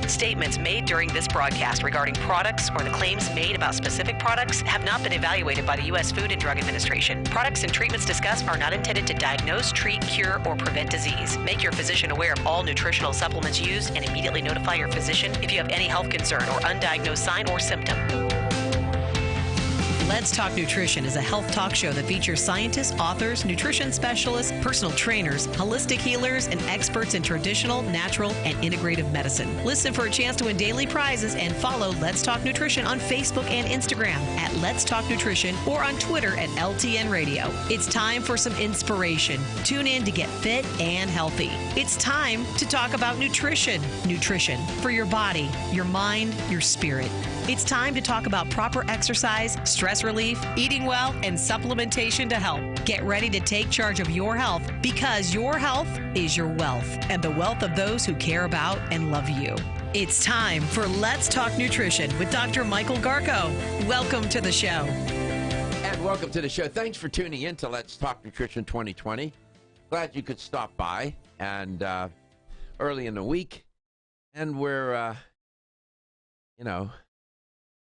Statements made during this broadcast regarding products or the claims made about specific products have not been evaluated by the U.S. Food and Drug Administration. Products and treatments discussed are not intended to diagnose, treat, cure, or prevent disease. Make your physician aware of all nutritional supplements used and immediately notify your physician if you have any health concern or undiagnosed sign or symptom. Let's Talk Nutrition is a health talk show that features scientists, authors, nutrition specialists, personal trainers, holistic healers, and experts in traditional, natural, and integrative medicine. Listen for a chance to win daily prizes and follow Let's Talk Nutrition on Facebook and Instagram at Let's Talk Nutrition or on Twitter at LTN Radio. It's time for some inspiration. Tune in to get fit and healthy. It's time to talk about nutrition. Nutrition for your body, your mind, your spirit. It's time to talk about proper exercise, stress relief, eating well, and supplementation to help. Get ready to take charge of your health because your health is your wealth and the wealth of those who care about and love you. It's time for Let's Talk Nutrition with Dr. Michael Garko. Welcome to the show. And welcome to the show. Thanks for tuning in to Let's Talk Nutrition 2020. Glad you could stop by and early in the week. And we're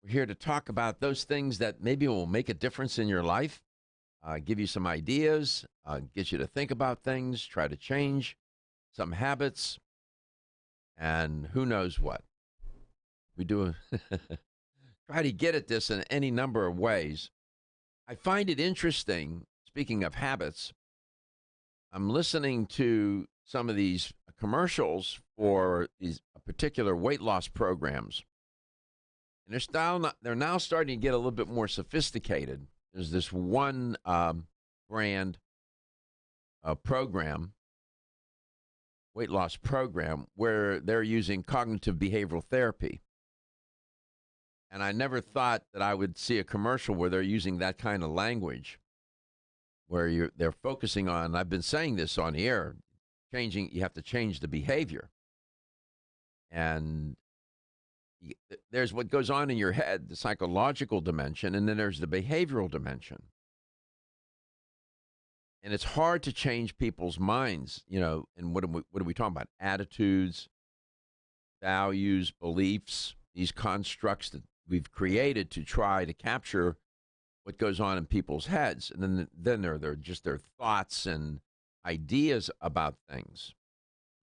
here to talk about those things that maybe will make a difference in your life, give you some ideas, get you to think about things, try to change some habits, and who knows what. We do try to get at this in any number of ways. I find it interesting, speaking of habits, I'm listening to some of these commercials for these particular weight loss programs. And they're now starting to get a little bit more sophisticated. There's this one brand program, weight loss program, where they're using cognitive behavioral therapy. And I never thought that I would see a commercial where they're using that kind of language, where they're focusing on, I've been saying this on the air, you have to change the behavior. And there's what goes on in your head, the psychological dimension, and then there's the behavioral dimension. And it's hard to change people's minds, and what are we talking about? Attitudes, values, beliefs, these constructs that we've created to try to capture what goes on in people's heads. And then there are just their thoughts and ideas about things,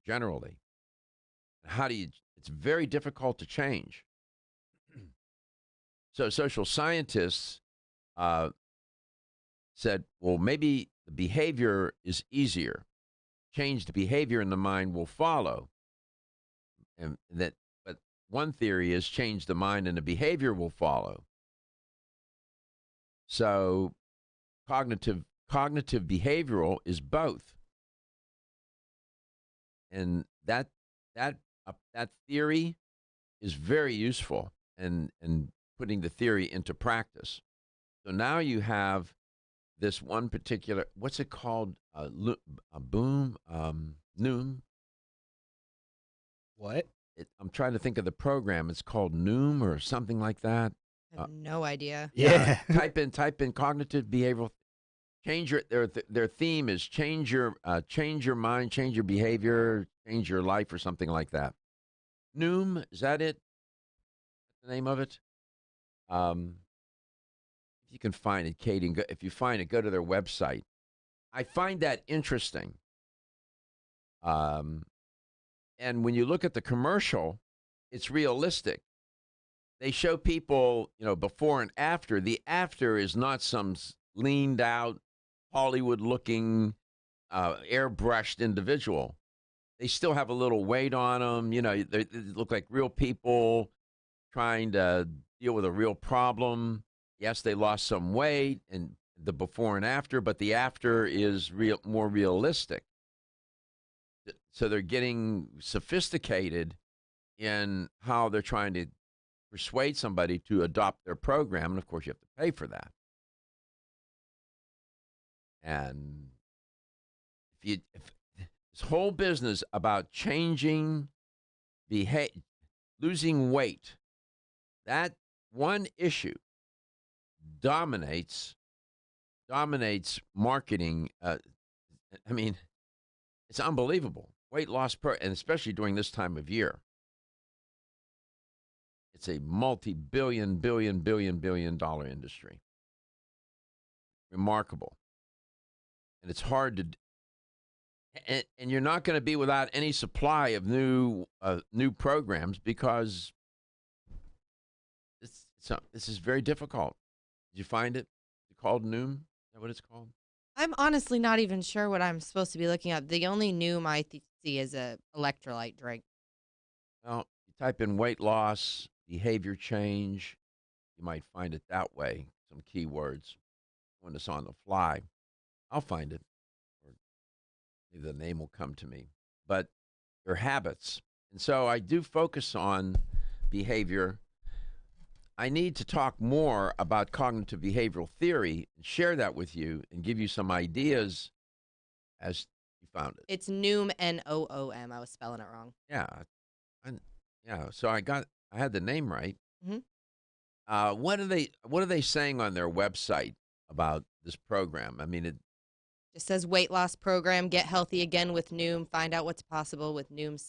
generally. It's very difficult to change. So social scientists said, well, maybe the behavior is easier. Changed behavior in the mind will follow. But one theory is change the mind and the behavior will follow. So cognitive behavioral is both. And that theory is very useful in putting the theory into practice. So now you have this one particular, what's it called? Noom. What? I'm trying to think of the program. It's called Noom or something like that. I have no idea. Yeah. type in cognitive behavioral. Their theme is change your mind, change your behavior, change your life, or something like that. Noom, is that it? The name of it? If you can find it, Katie, if you find it, go to their website. I find that interesting. And when you look at the commercial, it's realistic. They show people, before and after. The after is not some leaned out, Hollywood-looking, airbrushed individual. They still have a little weight on them. They look like real people trying to deal with a real problem. Yes, they lost some weight and the before and after, but the after is more realistic. So they're getting sophisticated in how they're trying to persuade somebody to adopt their program. And, of course, you have to pay for that. And if this whole business about changing losing weight, that one issue dominates marketing. It's unbelievable. Weight loss, and especially during this time of year. It's a multi-billion dollar industry. Remarkable. And it's hard to and you're not going to be without any supply of new programs because this is very difficult. Did you find it? Is it called Noom? Is that what it's called? I'm honestly not even sure what I'm supposed to be looking at. The only Noom I see is a electrolyte drink. Well, you type in weight loss, behavior change, you might find it that way. Some keywords when it's on the fly. I'll find it. Or maybe the name will come to me. But they're habits. And so I do focus on behavior. I need to talk more about cognitive behavioral theory and share that with you and give you some ideas as you found it. It's Noom, Noom. I was spelling it wrong. Yeah. So I had the name right. Mm-hmm. What are they saying on their website about this program? I mean, it says weight loss program, get healthy again with Noom, find out what's possible with Noom's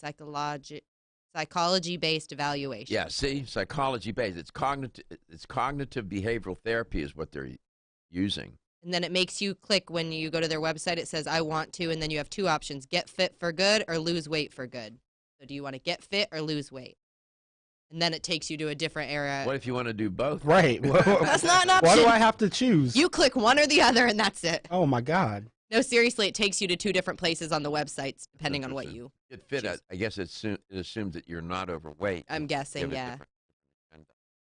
psychology-based evaluation. Yeah, see, psychology-based. It's cognitive behavioral therapy is what they're using. And then it makes you click when you go to their website. It says, I want to, and then you have two options, get fit for good or lose weight for good. So do you want to get fit or lose weight? And then it takes you to a different area. What if you want to do both? Right. That's not an option. Why do I have to choose? You click one or the other, and that's it. Oh, my God. No, seriously, it takes you to two different places on the websites, depending on what you get fit. choose. I guess it assumes that you're not overweight. I'm guessing, yeah.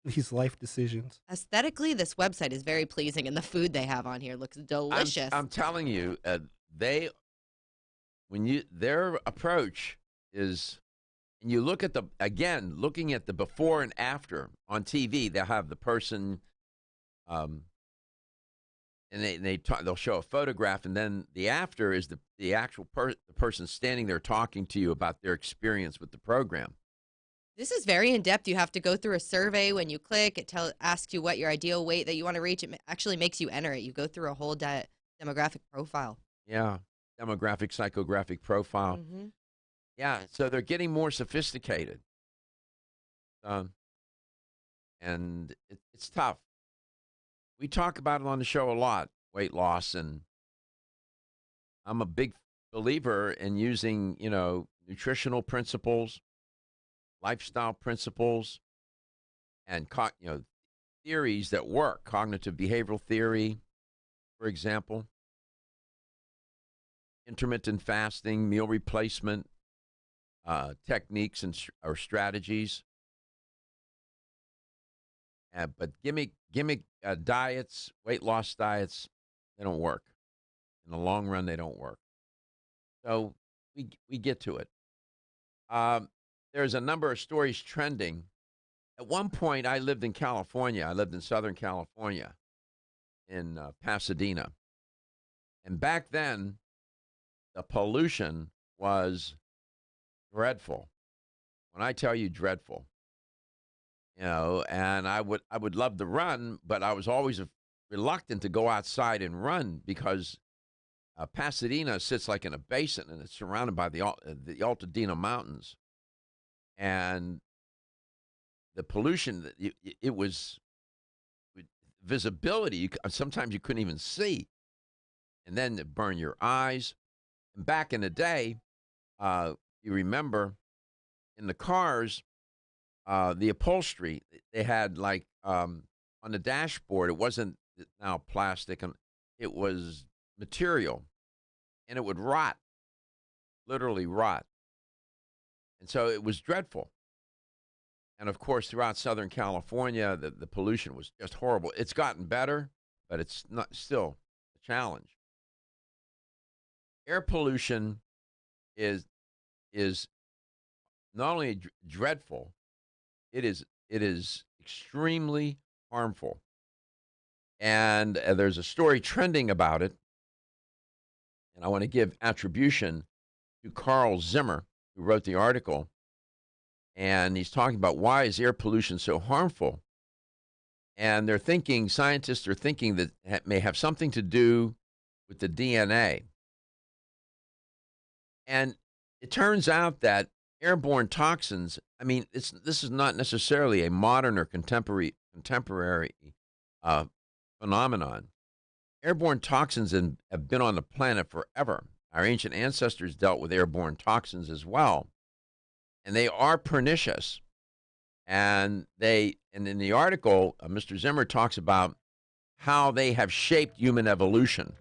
These life decisions. Aesthetically, this website is very pleasing, and the food they have on here looks delicious. I'm telling you, their approach is, and you look at looking at the before and after on TV, they'll have the person, and they'll show a photograph, and then the after is the actual the person standing there talking to you about their experience with the program. This is very in-depth. You have to go through a survey. When you click, it asks you what your ideal weight that you want to reach. It actually makes you enter it. You go through a whole demographic profile. Yeah, demographic, psychographic profile. Mm-hmm. Yeah, so they're getting more sophisticated. And it's tough. We talk about it on the show a lot, weight loss, and I'm a big believer in using, nutritional principles, lifestyle principles, and theories that work. Cognitive behavioral theory, for example, intermittent fasting, meal replacement techniques or strategies. But gimmick diets, weight loss diets, they don't work. In the long run, they don't work. So we get to it. There's a number of stories trending. At one point, I lived in California. I lived in Southern California, in Pasadena. And back then, the pollution was dreadful. When I tell you dreadful, and I would love to run, but I was always reluctant to go outside and run because Pasadena sits like in a basin, and it's surrounded by the Altadena Mountains. And the pollution, it was visibility. Sometimes you couldn't even see. And then it burned your eyes. And back in the day, you remember in the cars, the upholstery, they had on the dashboard, it wasn't now plastic, and it was material. And it would rot, literally rot. And so it was dreadful. And, of course, throughout Southern California, the pollution was just horrible. It's gotten better, but it's not still a challenge. Air pollution is not only dreadful, it is extremely harmful. And there's a story trending about it. And I want to give attribution to Carl Zimmer, who wrote the article. And he's talking about why is air pollution so harmful. And scientists are thinking that it may have something to do with the DNA. And it turns out that airborne toxins, I mean, this is not necessarily a modern or contemporary uh, phenomenon. Airborne toxins have been on the planet forever. Our ancient ancestors dealt with airborne toxins as well, and they are pernicious. And in the article, Mr. Zimmer talks about how they have shaped human evolution.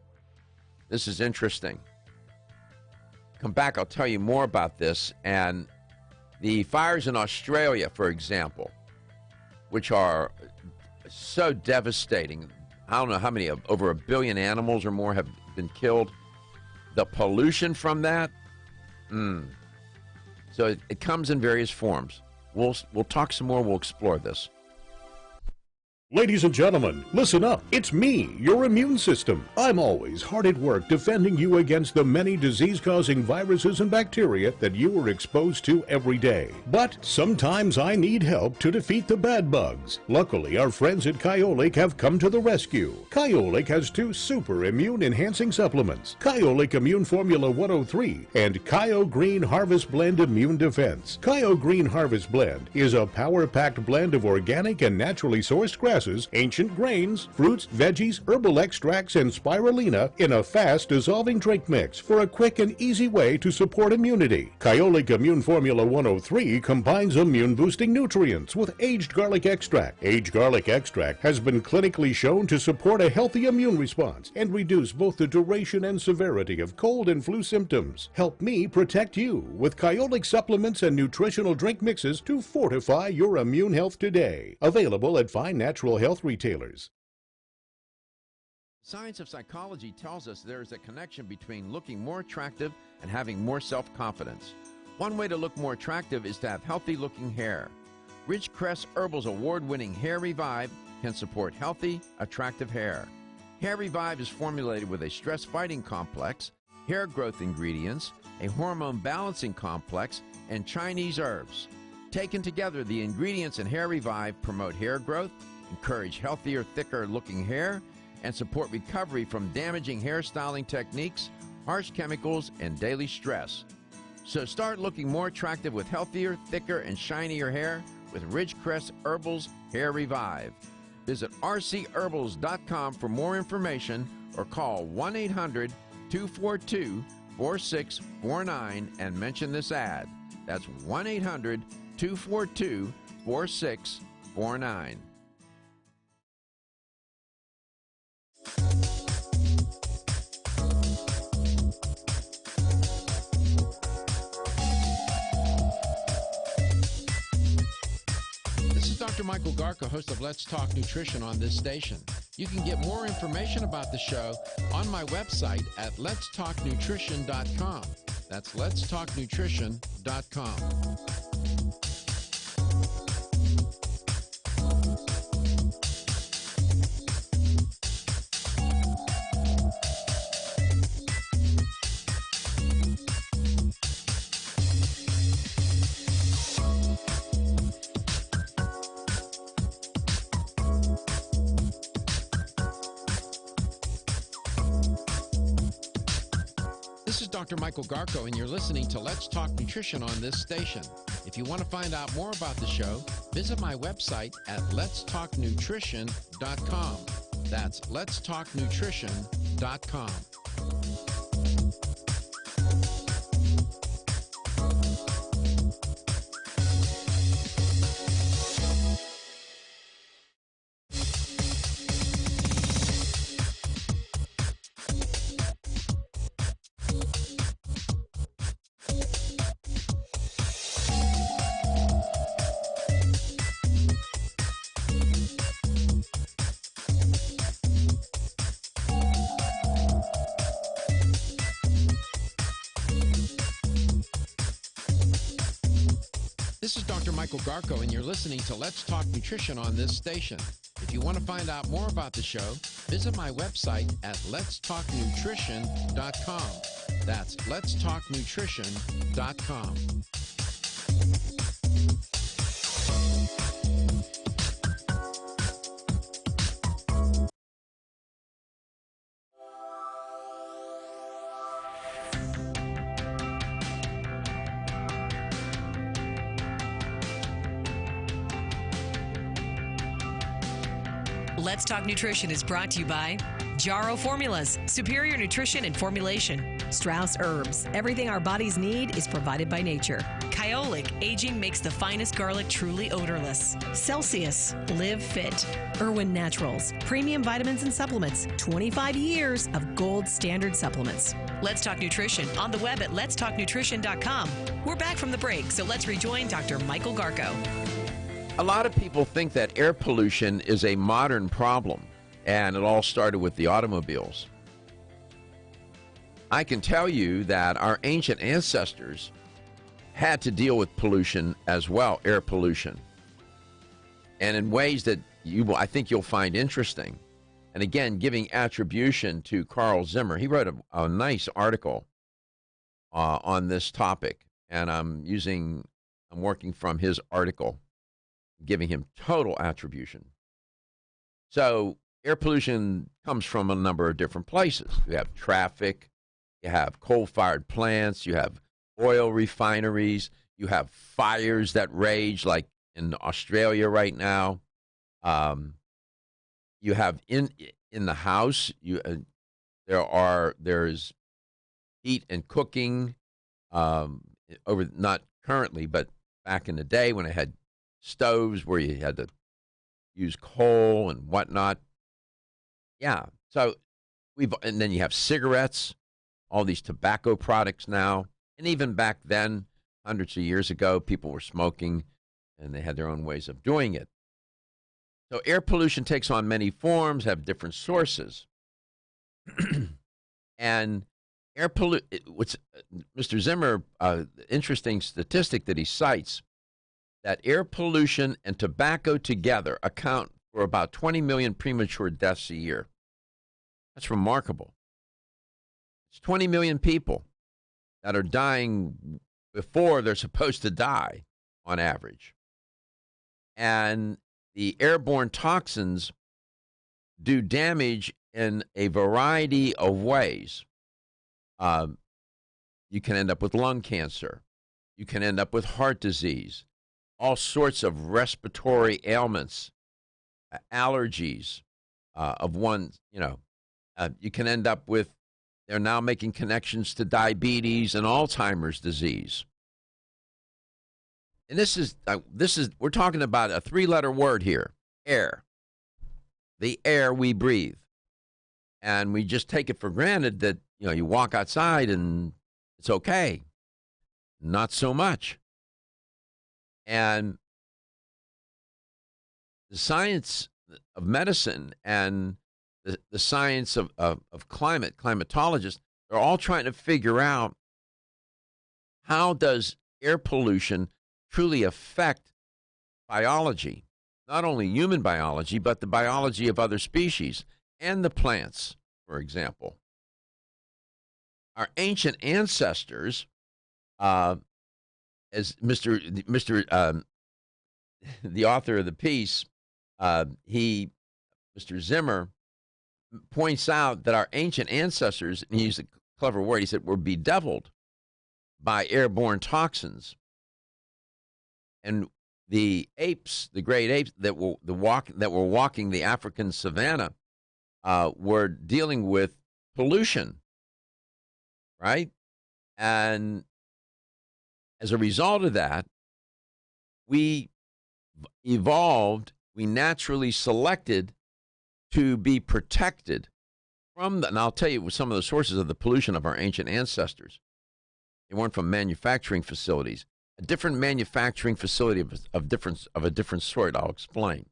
This is interesting. Come back, I'll tell you more about this. And the fires in Australia, for example, which are so devastating. I don't know how many, over 1 billion animals or more have been killed. The pollution from that, so it comes in various forms. We'll talk some more. We'll explore this. Ladies and gentlemen, listen up. It's me, your immune system. I'm always hard at work defending you against the many disease-causing viruses and bacteria that you are exposed to every day. But sometimes I need help to defeat the bad bugs. Luckily, our friends at Kyolic have come to the rescue. Kyolic has 2 super immune-enhancing supplements, Kyolic Immune Formula 103 and Kyo Green Harvest Blend Immune Defense. Kyo Green Harvest Blend is a power-packed blend of organic and naturally sourced grasses, ancient grains, fruits, veggies, herbal extracts, and spirulina in a fast-dissolving drink mix for a quick and easy way to support immunity. Kyolic Immune Formula 103 combines immune-boosting nutrients with aged garlic extract. Aged garlic extract has been clinically shown to support a healthy immune response and reduce both the duration and severity of cold and flu symptoms. Help me protect you with Kyolic supplements and nutritional drink mixes to fortify your immune health today. Available at fine natural health retailers. Science of psychology tells us there is a connection between looking more attractive and having more self-confidence. One way to look more attractive is to have healthy-looking hair. Ridgecrest Herbal's award-winning Hair Revive can support healthy, attractive hair. Hair Revive is formulated with a stress-fighting complex, hair growth ingredients, a hormone balancing complex, and Chinese herbs. Taken together, the ingredients in Hair Revive promote hair growth, encourage healthier, thicker-looking hair, and support recovery from damaging hairstyling techniques, harsh chemicals, and daily stress. So start looking more attractive with healthier, thicker, and shinier hair with Ridgecrest Herbal's Hair Revive. Visit rcherbals.com for more information or call 1-800-242-4649 and mention this ad. That's 1-800-242-4649. This is Dr. Michael Garko, host of Let's Talk Nutrition on this station. You can get more information about the show on my website at letstalknutrition.com. That's letstalknutrition.com. This is Dr. Michael Garko, and you're listening to Let's Talk Nutrition on this station. If you want to find out more about the show, visit my website at letstalknutrition.com. That's letstalknutrition.com. This is Dr. Michael Garko, and you're listening to Let's Talk Nutrition on this station. If you want to find out more about the show, visit my website at letstalknutrition.com. That's letstalknutrition.com. Let's Talk Nutrition is brought to you by Jarro Formulas, superior nutrition and formulation. Strauss Herbs, everything our bodies need is provided by nature. Kyolic, aging makes the finest garlic truly odorless. Celsius, live fit. Irwin Naturals, premium vitamins and supplements. 25 years of gold standard supplements. Let's Talk Nutrition on the web at letstalknutrition.com. We're back from the break, so let's rejoin Dr. Michael Garko. A lot of people think that air pollution is a modern problem, and it all started with the automobiles. I can tell you that our ancient ancestors had to deal with pollution as well, air pollution, and in ways that I think you'll find interesting. And again, giving attribution to Carl Zimmer. He wrote a nice article on this topic, and I'm working from his article, giving him total attribution. So air pollution comes from a number of different places. You have traffic, you have coal-fired plants, you have oil refineries, you have fires that rage like in Australia right now. You have in the house, there's heat and cooking over, not currently, but back in the day when it had stoves where you had to use coal and whatnot. Yeah. So and then you have cigarettes, all these tobacco products now. And even back then, hundreds of years ago, people were smoking and they had their own ways of doing it. So air pollution takes on many forms, have different sources. And Mr. Zimmer, interesting statistic that he cites, that air pollution and tobacco together account for about 20 million premature deaths a year. That's remarkable. It's 20 million people that are dying before they're supposed to die on average. And the airborne toxins do damage in a variety of ways. You can end up with lung cancer. You can end up with heart disease, all sorts of respiratory ailments, allergies you can end up with, they're now making connections to diabetes and Alzheimer's disease. And this is we're talking about a 3-letter word here, air. The air we breathe. And we just take it for granted that, you walk outside and it's okay. Not so much. And the science of medicine and the science of climatologists, they're all trying to figure out how does air pollution truly affect biology, not only human biology, but the biology of other species and the plants, for example. Our ancient ancestors, as Mr. The author of the piece, Mr. Zimmer, points out that our ancient ancestors, and he used a clever word, he said, were bedeviled by airborne toxins. And the apes, the great apes that were walking the African savanna, were dealing with pollution, right? And as a result of that, we evolved, we naturally selected to be protected from and I'll tell you some of the sources of the pollution of our ancient ancestors. They weren't from manufacturing facilities. A different manufacturing facility of a different sort, I'll explain.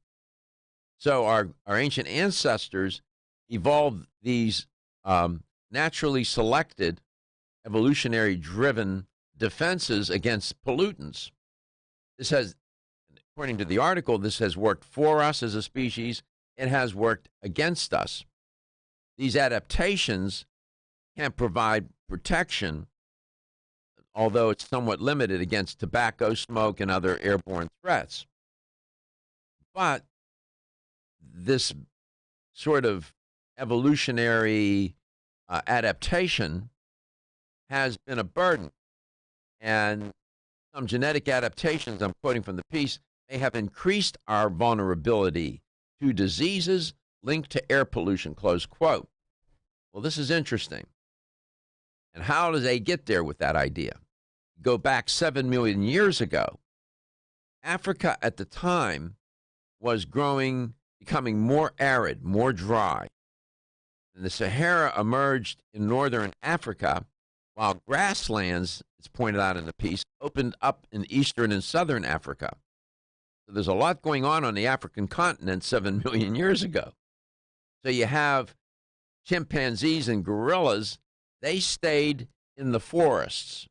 So our ancient ancestors evolved these naturally selected, evolutionary-driven defenses against pollutants. This has, according to the article, this has worked for us as a species. It has worked against us. These adaptations can provide protection, although it's somewhat limited against tobacco, smoke, and other airborne threats. But this sort of evolutionary adaptation has been a burden. And some genetic adaptations, I'm quoting from the piece, may have increased our vulnerability to diseases linked to air pollution, close quote. Well, this is interesting. And how do they get there with that idea? Go back 7 million years ago. Africa at the time was becoming more arid, more dry. And the Sahara emerged in northern Africa, while grasslands, it's pointed out in the piece, opened up in eastern and southern Africa. So there's a lot going on the African continent 7 million years ago. So you have chimpanzees and gorillas, they stayed in the forests.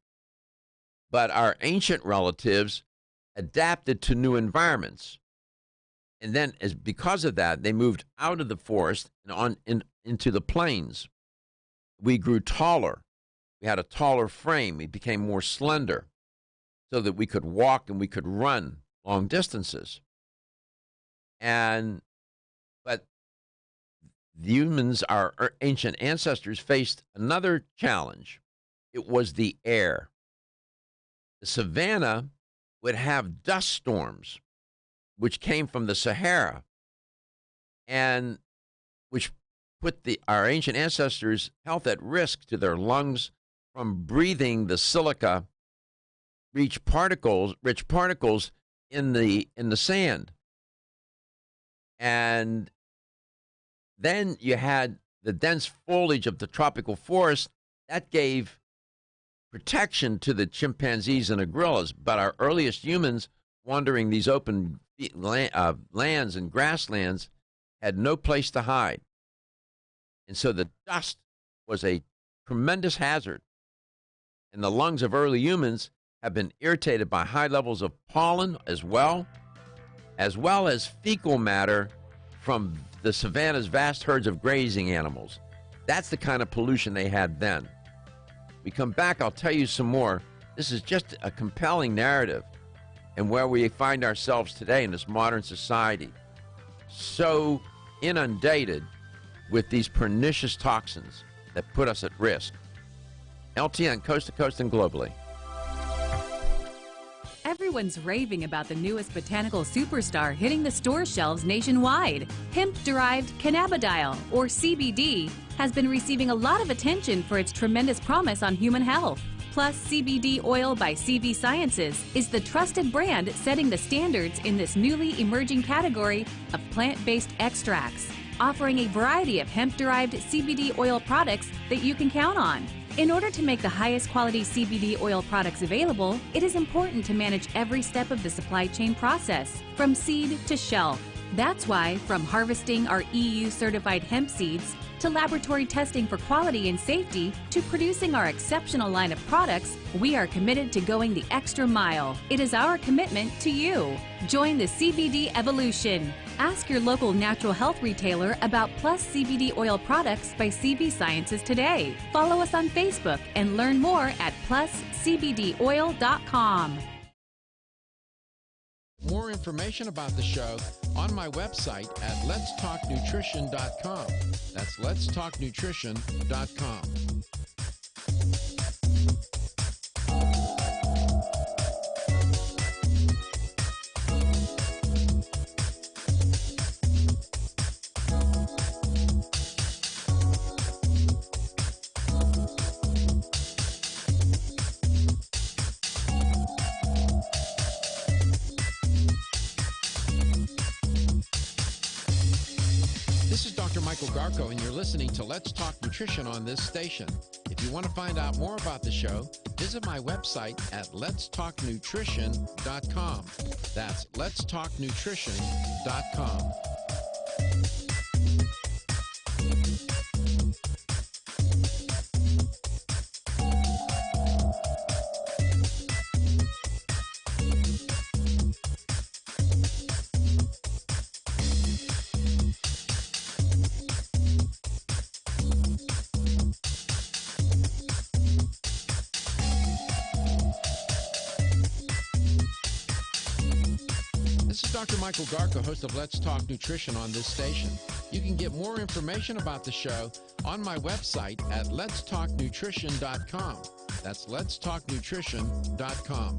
But our ancient relatives adapted to new environments. And then because of that, they moved out of the forest and into the plains. We grew taller. We had a taller frame. We became more slender so that we could walk and we could run long distances. But the humans, our ancient ancestors, faced another challenge. It was the air. The savanna would have dust storms, which came from the Sahara, and which put our ancient ancestors' health at risk to their lungs from breathing the silica-rich particles in the sand. And then you had the dense foliage of the tropical forest that gave protection to the chimpanzees and the gorillas. But our earliest humans wandering these open lands and grasslands had no place to hide. And so the dust was a tremendous hazard. And the lungs of early humans have been irritated by high levels of pollen as well as fecal matter from the savanna's vast herds of grazing animals. That's the kind of pollution they had then. We come back, I'll tell you some more. This is just a compelling narrative and where we find ourselves today in this modern society, so inundated with these pernicious toxins that put us at risk. LTN, coast to coast and globally. Everyone's raving about the newest botanical superstar hitting the store shelves nationwide. Hemp-derived cannabidiol, or CBD, has been receiving a lot of attention for its tremendous promise on human health. Plus, CBD Oil by CV Sciences is the trusted brand setting the standards in this newly emerging category of plant-based extracts, offering a variety of hemp-derived CBD oil products that you can count on. In order to make the highest quality CBD oil products available, it is important to manage every step of the supply chain process, from seed to shelf. That's why, from harvesting our EU-certified hemp seeds, to laboratory testing for quality and safety, to producing our exceptional line of products, we are committed to going the extra mile. It is our commitment to you. Join the CBD evolution. Ask your local natural health retailer about Plus CBD oil products by CV Sciences today. Follow us on Facebook and learn more at pluscbdoil.com. More information about the show on my website at letstalknutrition.com. That's letstalknutrition.com. This is Dr. Michael Garko, and you're listening to Let's Talk Nutrition on this station. If you want to find out more about the show, visit my website at letstalknutrition.com. That's letstalknutrition.com. This is Dr. Michael Garko, host of Let's Talk Nutrition on this station. You can get more information about the show on my website at letstalknutrition.com. That's letstalknutrition.com.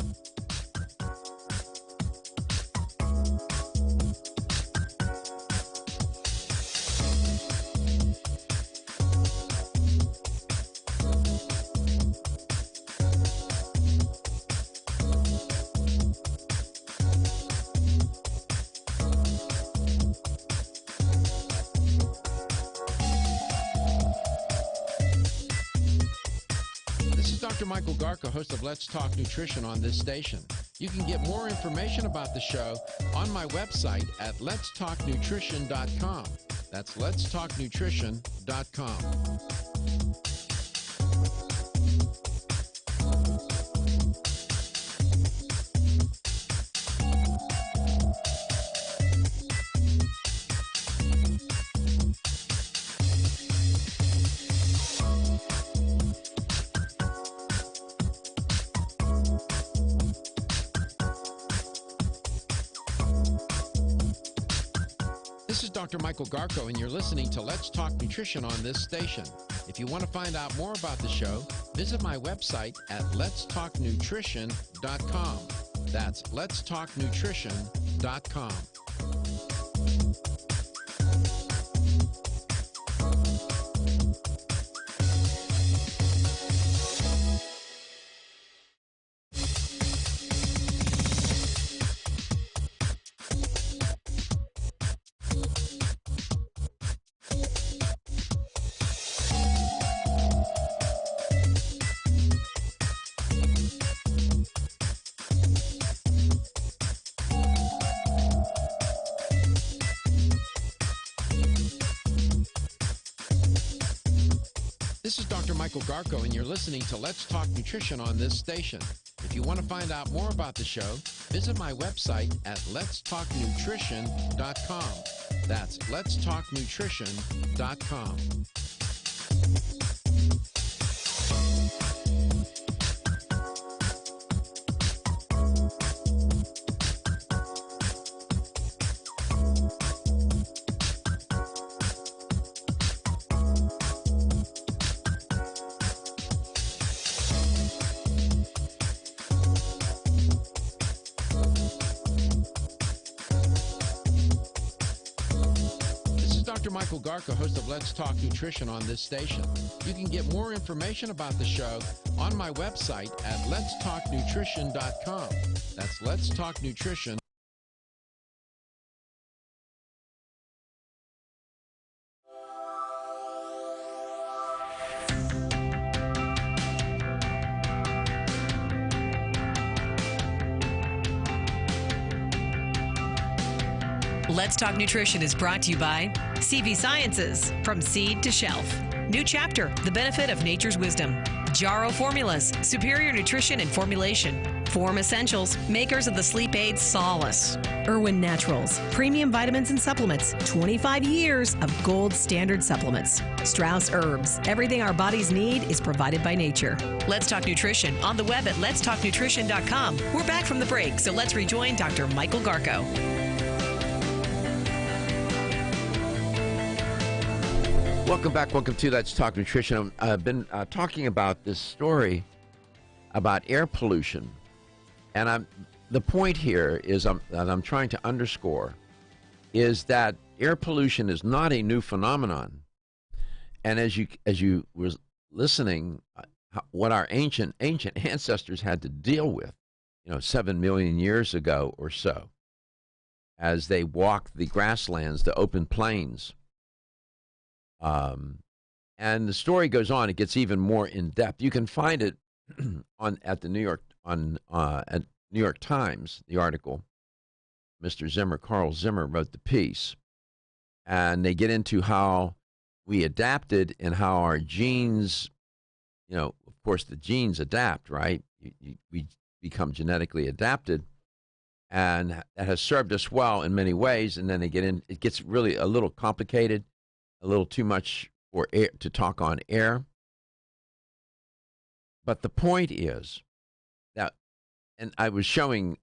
Dr. Michael Garko, host of Let's Talk Nutrition on this station. You can get more information about the show on my website at letstalknutrition.com. That's letstalknutrition.com. This is Dr. Michael Garko, and you're listening to Let's Talk Nutrition on this station. If you want to find out more about the show, visit my website at letstalknutrition.com. That's letstalknutrition.com. This is Dr. Michael Garko, and you're listening to Let's Talk Nutrition on this station. If you want to find out more about the show, visit my website at letstalknutrition.com. That's letstalknutrition.com. Dr. Michael Garko, host of Let's Talk Nutrition on this station. You can get more information about the show on my website at letstalknutrition.com. That's letstalknutrition. Let's Talk Nutrition is brought to you by CV Sciences, from seed to shelf. New chapter, the benefit of nature's wisdom. Jarrow Formulas, superior nutrition and formulation. Form Essentials, makers of the sleep aid Solace. Irwin Naturals, premium vitamins and supplements. 25 years of gold standard supplements. Strauss Herbs, everything our bodies need is provided by nature. Let's Talk Nutrition on the web at letstalknutrition.com. We're back from the break, so let's rejoin Dr. Michael Garko. Welcome back. Welcome to Let's Talk Nutrition. I've been talking about this story about air pollution. And the point here is that I'm trying to underscore is that air pollution is not a new phenomenon. And as you were listening, what our ancient ancestors had to deal with, 7 million years ago or so, as they walked the grasslands, the open plains. And the story goes on; it gets even more in depth. You can find it at the New York Times. The article, Mr. Carl Zimmer wrote the piece, and they get into how we adapted and how our genes, of course, the genes adapt, right? We become genetically adapted, and that has served us well in many ways. And then it gets really a little complicated. A little too much for air to talk on air. But the point is that, and I was showing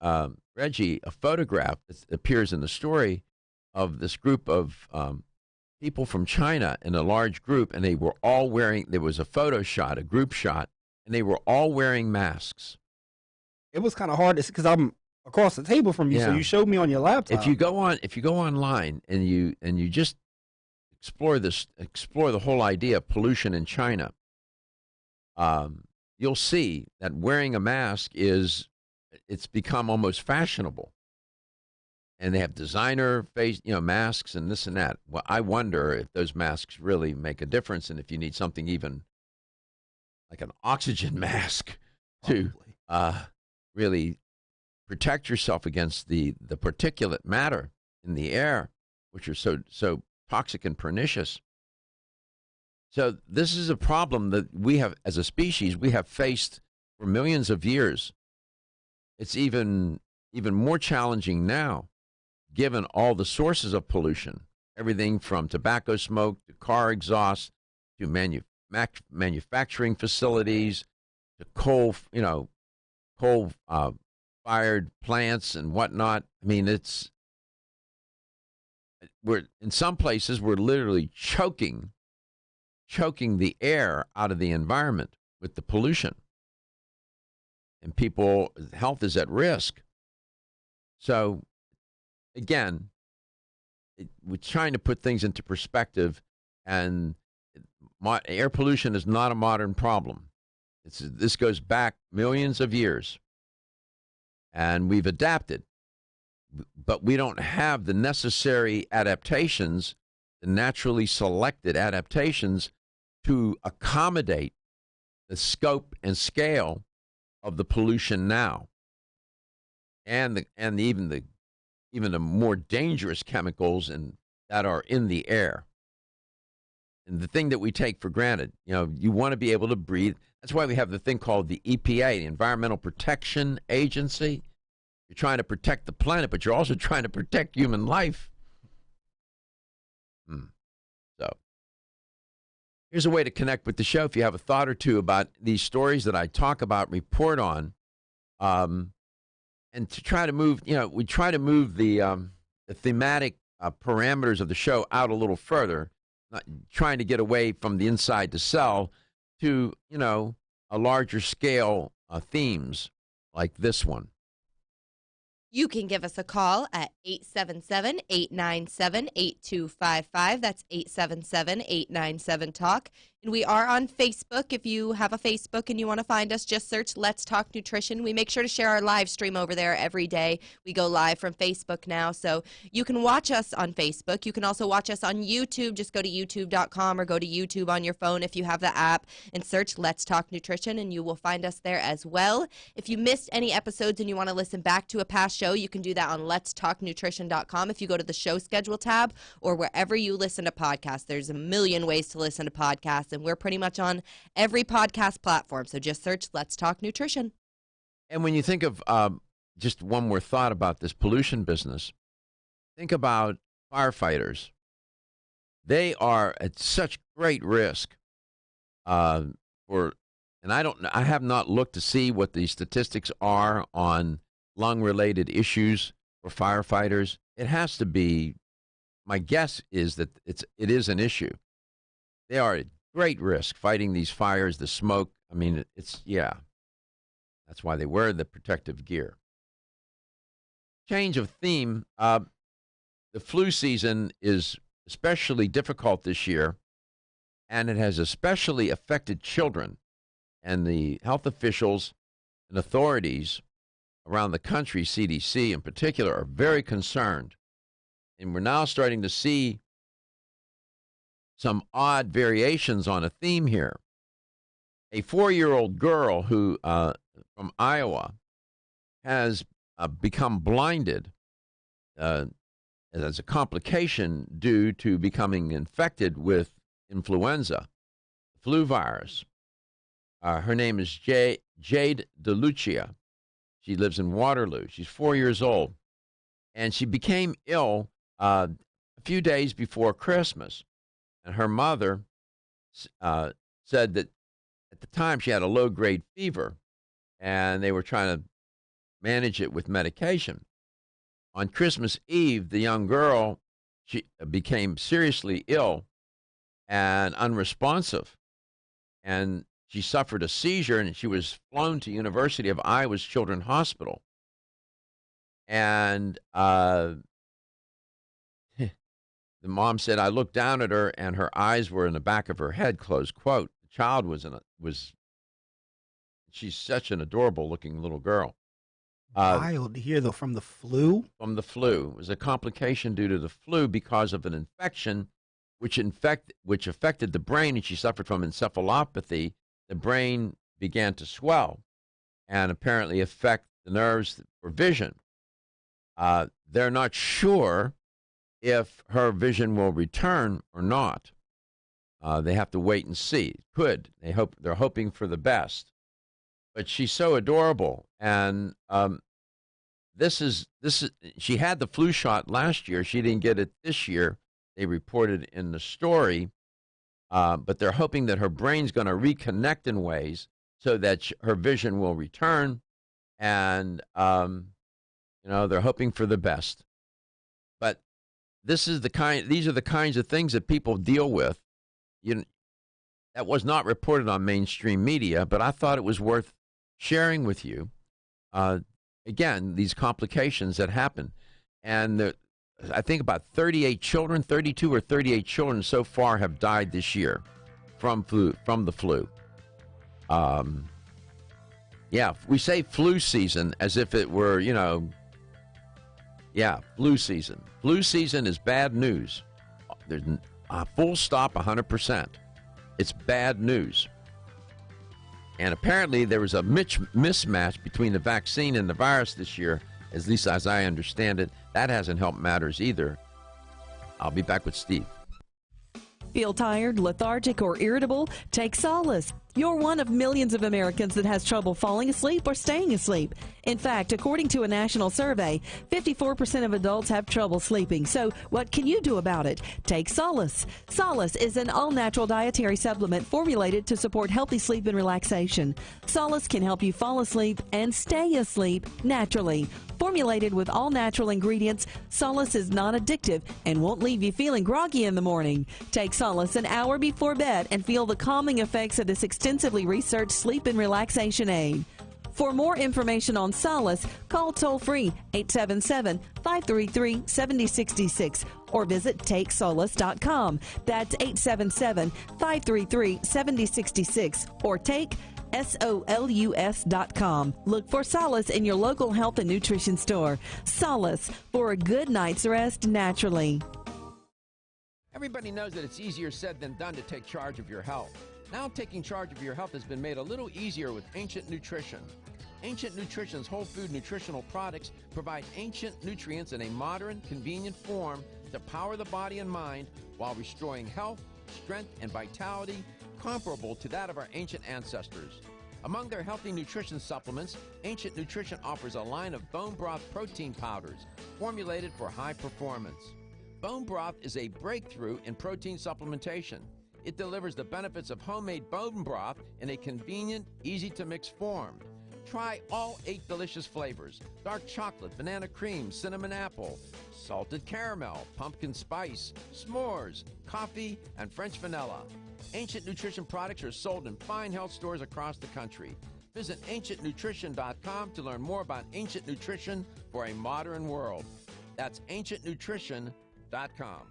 Reggie a photograph that appears in the story of this group of people from China in a large group, and they were all wearing, there was a photo shot, a group shot, and they were all wearing masks. It was kind of hard to see because I'm across the table from you, so you showed me on your laptop. If you go online and you just explore the whole idea of pollution in China, you'll see that wearing a mask it's become almost fashionable. And they have designer face, masks and this and that. Well, I wonder if those masks really make a difference, and if you need something even like an oxygen mask to really protect yourself against the particulate matter in the air, which are so toxic and pernicious. So this is a problem that we have, as a species, we have faced for millions of years. It's even more challenging now, given all the sources of pollution, everything from tobacco smoke to car exhaust to manufacturing facilities to coal-fired plants and whatnot. I mean, we're in some places we're literally choking the air out of the environment with the pollution, and people's health is at risk. So, again, we're trying to put things into perspective, and air pollution is not a modern problem. This goes back millions of years, and we've adapted, but we don't have the necessary adaptations, the naturally selected adaptations to accommodate the scope and scale of the pollution now, and even the more dangerous chemicals that are in the air. And the thing that we take for granted, you want to be able to breathe. That's why we have the thing called the EPA, the Environmental Protection Agency. You're trying to protect the planet, but you're also trying to protect human life. So here's a way to connect with the show. If you have a thought or two about these stories that I talk about, report on, and to try to move, we try to move the thematic parameters of the show out a little further, not trying to get away from the inside to sell to, a larger scale themes like this one. You can give us a call at 877-897-8255. That's 877-897-TALK. And we are on Facebook. If you have a Facebook and you want to find us, just search Let's Talk Nutrition. We make sure to share our live stream over there every day. We go live from Facebook now, so you can watch us on Facebook. You can also watch us on YouTube. Just go to youtube.com or go to YouTube on your phone if you have the app and search Let's Talk Nutrition, and you will find us there as well. If you missed any episodes and you want to listen back to a past show, you can do that on letstalknutrition.com. If you go to the show schedule tab or wherever you listen to podcasts, there's a million ways to listen to podcasts, and we're pretty much on every podcast platform. So just search Let's Talk Nutrition. And when you think of just one more thought about this pollution business, think about firefighters. They are at such great risk and I have not looked to see what the statistics are on lung-related issues for firefighters. It has to be, my guess is that it is an issue. They are at great risk fighting these fires, the smoke. I mean, that's why they wear the protective gear. Change of theme. The flu season is especially difficult this year, and it has especially affected children. And the health officials and authorities around the country, CDC in particular, are very concerned. And we're now starting to see some odd variations on a theme here. A 4-year-old girl who from Iowa has become blinded as a complication due to becoming infected with influenza, flu virus. Her name is Jade DeLucia. She lives in Waterloo. She's 4 years old. And she became ill a few days before Christmas. And her mother said that at the time she had a low-grade fever, and they were trying to manage it with medication. On Christmas Eve, the young girl, she became seriously ill and unresponsive. And she suffered a seizure, and she was flown to University of Iowa's Children's Hospital. And the mom said, I looked down at her, and her eyes were in the back of her head, close quote. The child she's such an adorable-looking little girl. Wild to hear, though, from the flu? From the flu. It was a complication due to the flu because of an infection which affected the brain, and she suffered from encephalopathy the brain began to swell and apparently affect the nerves for vision. They're not sure if her vision will return or not. They have to wait and see. They're hoping for the best. But she's so adorable, and she had the flu shot last year. She didn't get it this year. They reported in the story, but they're hoping that her brain's going to reconnect in ways so that her vision will return, and they're hoping for the best. But these are the kinds of things that people deal with. That was not reported on mainstream media, but I thought it was worth sharing with you. Again, these complications that happen. And I think about 32 or 38 children so far have died this year from the flu. We say flu season as if it were, flu season. Flu season is bad news. There's a full stop, 100%. It's bad news. And apparently there was a mismatch between the vaccine and the virus this year, at least as I understand it. That hasn't helped matters either. I'll be back with Steve. Feel tired, lethargic, or irritable? Take Solace. You're one of millions of Americans that has trouble falling asleep or staying asleep. In fact, according to a national survey, 54% of adults have trouble sleeping. So what can you do about it? Take Solace. Solace is an all-natural dietary supplement formulated to support healthy sleep and relaxation. Solace can help you fall asleep and stay asleep naturally. Formulated with all-natural ingredients, Solace is non-addictive and won't leave you feeling groggy in the morning. Take Solace an hour before bed and feel the calming effects of this extensively researched sleep and relaxation aid. For more information on Solace, call toll-free 877-533-7066 or visit TakeSolace.com. That's 877-533-7066 or take SOLUS.com. Look for Solace in your local health and nutrition store. Solace, for a good night's rest naturally. Everybody knows that it's easier said than done to take charge of your health. Now taking charge of your health has been made a little easier with Ancient Nutrition. Ancient Nutrition's whole food nutritional products provide ancient nutrients in a modern, convenient form to power the body and mind while restoring health, strength, and vitality comparable to that of our ancient ancestors. Among their healthy nutrition supplements, Ancient Nutrition offers a line of bone broth protein powders formulated for high performance. Bone broth is a breakthrough in protein supplementation. It delivers the benefits of homemade bone broth in a convenient, easy-to-mix form. Try all 8 delicious flavors: dark chocolate, banana cream, cinnamon apple, salted caramel, pumpkin spice, s'mores, coffee, and French vanilla. Ancient Nutrition products are sold in fine health stores across the country. Visit ancientnutrition.com to learn more about Ancient Nutrition for a modern world. That's ancientnutrition.com.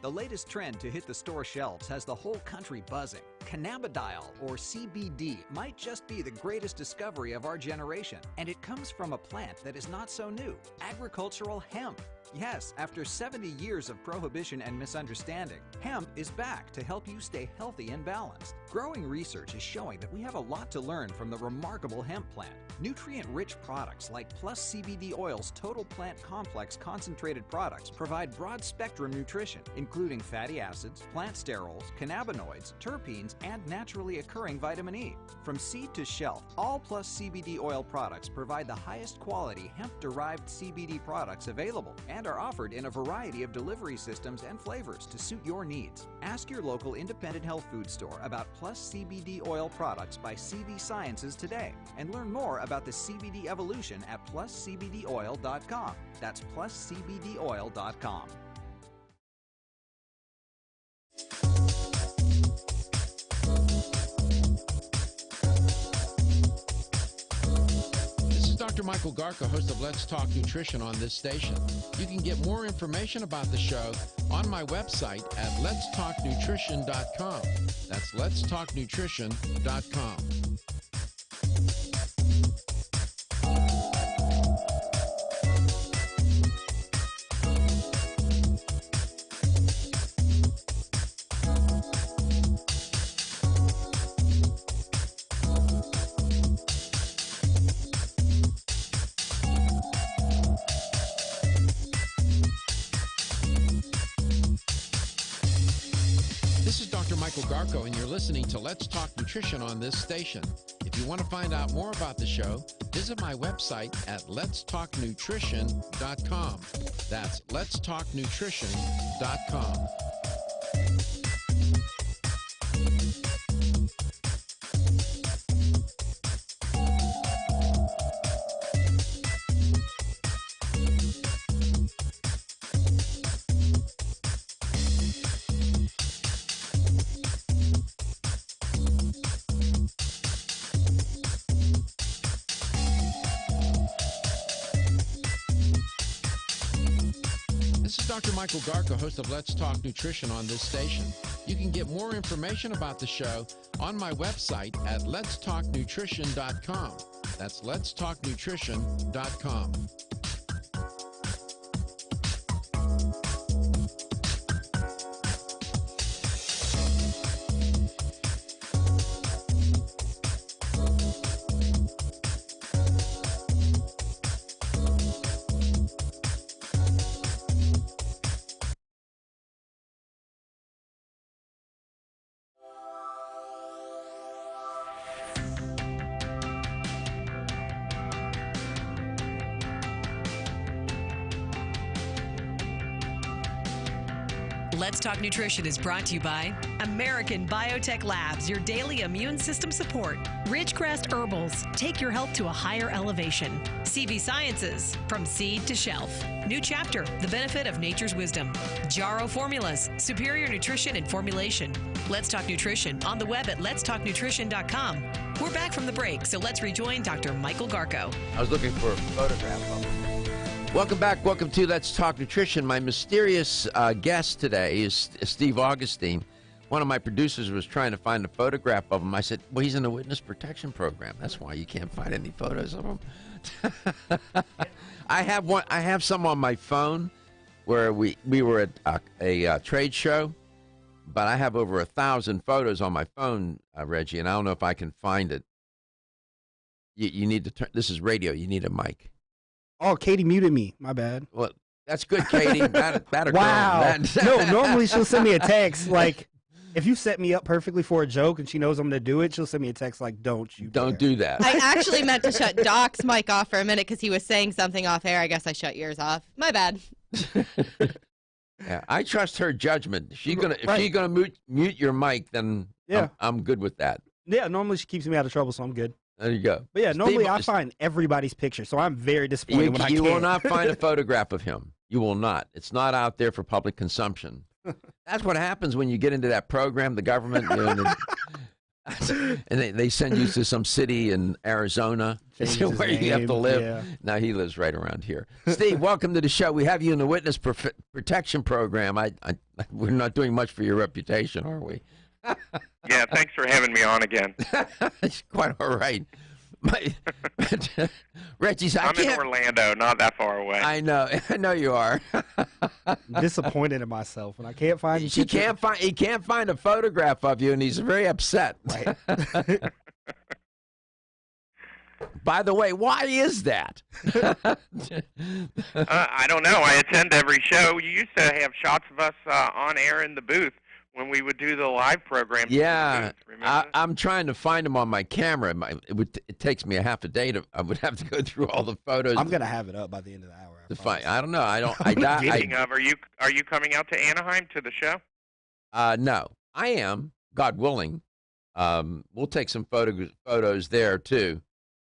The latest trend to hit the store shelves has the whole country buzzing. Cannabidiol, or CBD, might just be the greatest discovery of our generation. And it comes from a plant that is not so new: agricultural hemp. Yes, after 70 years of prohibition and misunderstanding, hemp is back to help you stay healthy and balanced. Growing research is showing that we have a lot to learn from the remarkable hemp plant. Nutrient-rich products like Plus CBD Oil's Total Plant Complex concentrated products provide broad-spectrum nutrition, including fatty acids, plant sterols, cannabinoids, terpenes, and naturally occurring vitamin E. From seed to shelf, all Plus CBD Oil products provide the highest quality hemp-derived CBD products available and are offered in a variety of delivery systems and flavors to suit your needs. Ask your local independent health food store about Plus CBD Oil products by CV Sciences today and learn more about the CBD evolution at pluscbdoil.com. That's pluscbdoil.com. Dr. Michael Garka, host of Let's Talk Nutrition on this station. You can get more information about the show on my website at letstalknutrition.com. That's letstalknutrition.com. Michael Garko, and you're listening to Let's Talk Nutrition on this station. If you want to find out more about the show, visit my website at letstalknutrition.com. That's letstalknutrition.com. This is Dr. Michael Garko, host of Let's Talk Nutrition on this station. You can get more information about the show on my website at letstalknutrition.com. That's letstalknutrition.com. Let's Talk Nutrition is brought to you by American Biotech Labs, your daily immune system support. Ridgecrest Herbals, take your health to a higher elevation. CV Sciences, from seed to shelf. New chapter, the benefit of nature's wisdom. Jarrow Formulas, superior nutrition and formulation. Let's Talk Nutrition on the web at letstalknutrition.com. We're back from the break, so let's rejoin Dr. Michael Garko. I was looking for a photograph of him. Welcome back. Welcome to Let's Talk Nutrition. My mysterious guest today is Steve Augustine. One of my producers was trying to find a photograph of him. I said, well, he's in the witness protection program. That's why you can't find any photos of him. I have some on my phone where we were at a trade show, but I have over 1,000 photos on my phone, Reggie, and I don't know if I can find it. You need to turn. This is radio. You need a mic. Oh, Katie muted me. My bad. Well, that's good, Katie. That'll wow. No, normally she'll send me a text like, if you set me up perfectly for a joke and she knows I'm going to do it, she'll send me a text like, don't do that. I actually meant to shut Doc's mic off for a minute because he was saying something off air. I guess I shut yours off. My bad. Yeah, I trust her judgment. If she's gonna mute your mic, then yeah. I'm good with that. Yeah, normally she keeps me out of trouble, so I'm good. There you go. But yeah, normally I find everybody's picture, so I'm very disappointed when I can't. You will not find a photograph of him. You will not. It's not out there for public consumption. That's what happens when you get into that program, the government, and they send you to some city in Arizona where you have to live. Yeah. Now he lives right around here. Steve, welcome to the show. We have you in the witness protection program. We're not doing much for your reputation, are we? Yeah, thanks for having me on again. It's quite all right. Reggie, I'm in Orlando, not that far away. I know you are. I'm disappointed in myself when I can't find. He can't find a photograph of you, and he's very upset. Right. By the way, why is that? I don't know. I attend every show. You used to have shots of us on air in the booth when we would do the live program. Yeah, I'm trying to find them on my camera. It takes me a half a day I would have to go through all the photos. I'm gonna have it up by the end of the hour. To find, I don't know. I don't. Speaking of, are you coming out to Anaheim to the show? No, I am. God willing, we'll take some photos there too.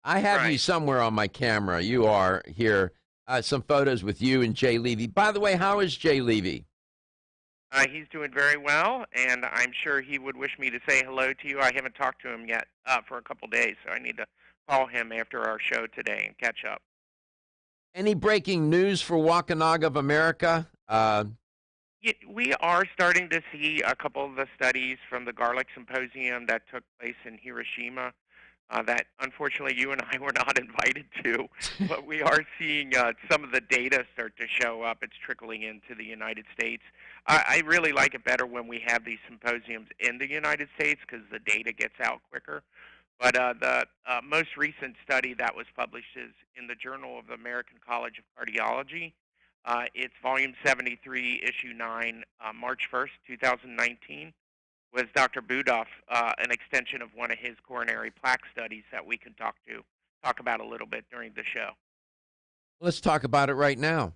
I have you somewhere on my camera. You are here. Some photos with you and Jay Levy. By the way, how is Jay Levy? He's doing very well, and I'm sure he would wish me to say hello to you. I haven't talked to him yet for a couple days, so I need to call him after our show today and catch up. Any breaking news for Wampanoag of America? We are starting to see a couple of the studies from the Garlic Symposium that took place in Hiroshima that unfortunately you and I were not invited to, but we are seeing some of the data start to show up. It's trickling into the United States. I really like it better when we have these symposiums in the United States because the data gets out quicker. But the most recent study that was published is in the Journal of the American College of Cardiology. It's volume 73, issue 9, March 1st, 2019, was Dr. Budoff, an extension of one of his coronary plaque studies that we can talk about a little bit during the show. Let's talk about it right now.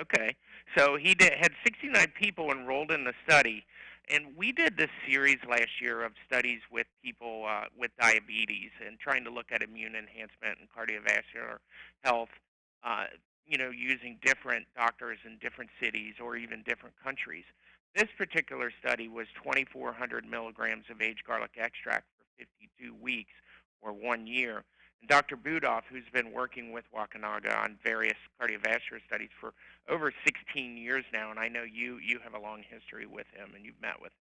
Okay. So he had 69 people enrolled in the study, and we did this series last year of studies with people with diabetes and trying to look at immune enhancement and cardiovascular health, using different doctors in different cities or even different countries. This particular study was 2,400 milligrams of aged garlic extract for 52 weeks or 1 year. And Dr. Budoff, who's been working with Wakanaga on various cardiovascular studies for over 16 years now, and I know you have a long history with him and you've met with him.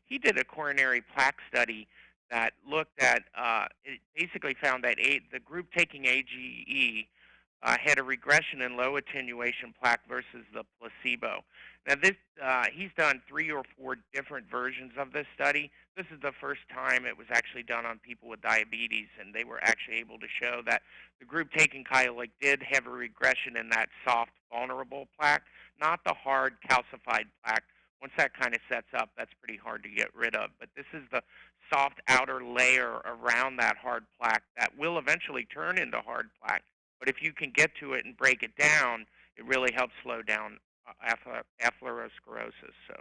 He did a coronary plaque study that looked at, it basically found that the group taking AGE had a regression in low attenuation plaque versus the placebo. Now, he's done 3 or 4 different versions of this study. This is the first time it was actually done on people with diabetes, and they were actually able to show that the group taking Kyolic did have a regression in that soft, vulnerable plaque, not the hard, calcified plaque. Once that kind of sets up, that's pretty hard to get rid of. But this is the soft outer layer around that hard plaque that will eventually turn into hard plaque. But if you can get to it and break it down, it really helps slow down atherosclerosis. So,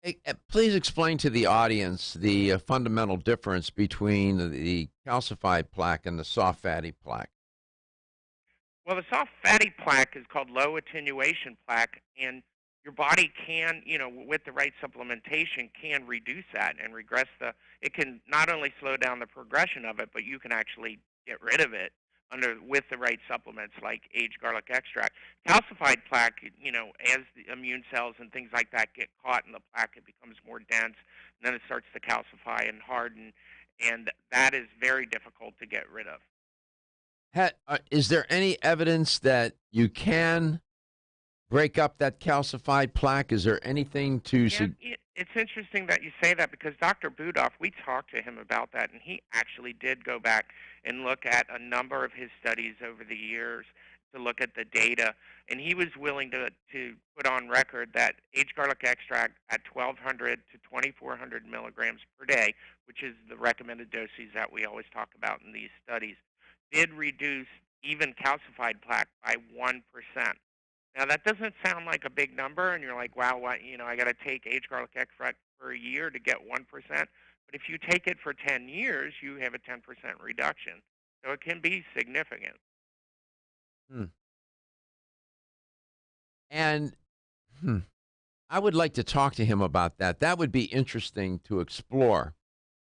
hey, please explain to the audience the fundamental difference between the calcified plaque and the soft fatty plaque. Well, the soft fatty plaque is called low attenuation plaque, and your body can, with the right supplementation, can reduce that and regress it can not only slow down the progression of it, but you can actually get rid of it with the right supplements like aged garlic extract. Calcified plaque, as the immune cells and things like that get caught in the plaque, it becomes more dense, and then it starts to calcify and harden, and that is very difficult to get rid of. Is there any evidence that you can break up that calcified plaque? Is there anything to... It's interesting that you say that because Dr. Budoff, we talked to him about that, and he actually did go back and look at a number of his studies over the years to look at the data, and he was willing to put on record that aged garlic extract at 1,200 to 2,400 milligrams per day, which is the recommended doses that we always talk about in these studies, did reduce even calcified plaque by 1%. Now, that doesn't sound like a big number, and you're like, wow, I got to take aged garlic extract for a year to get 1%. But if you take it for 10 years, you have a 10% reduction. So it can be significant. And I would like to talk to him about that. That would be interesting to explore.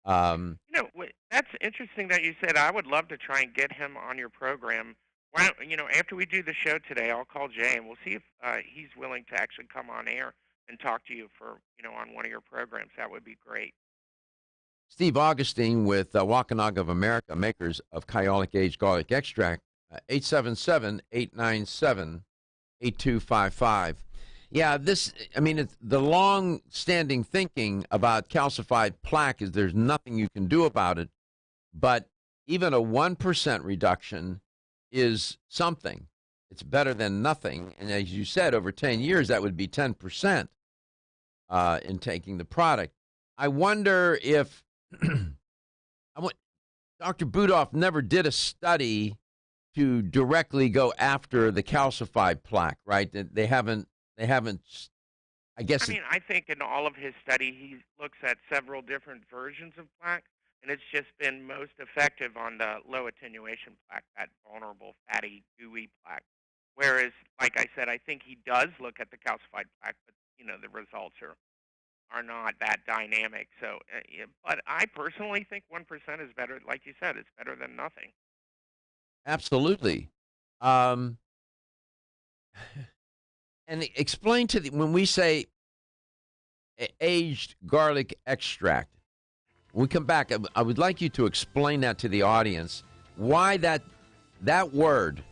That's interesting that you said. I would love to try and get him on your program. Why don't, after we do the show today, I'll call Jay and we'll see if he's willing to actually come on air and talk to you for, on one of your programs. That would be great. Steve Augustine with Wakanaga of America, makers of Kyolic Aged Garlic Extract, 877-897-8255. Yeah, it's the long-standing thinking about calcified plaque is there's nothing you can do about it, but even a 1% reduction is something. It's better than nothing. And as you said, over 10 years, that would be 10% in taking the product. I wonder if Dr. Budoff never did a study to directly go after the calcified plaque, right? They haven't, I guess. I think in all of his study, he looks at several different versions of plaque. And it's just been most effective on the low attenuation plaque, that vulnerable, fatty, gooey plaque. Whereas, like I said, I think he does look at the calcified plaque, but, the results are not that dynamic. So, but I personally think 1% is better. Like you said, it's better than nothing. Absolutely. And explain when we say aged garlic extract, when we come back, I would like you to explain that to the audience, why that word,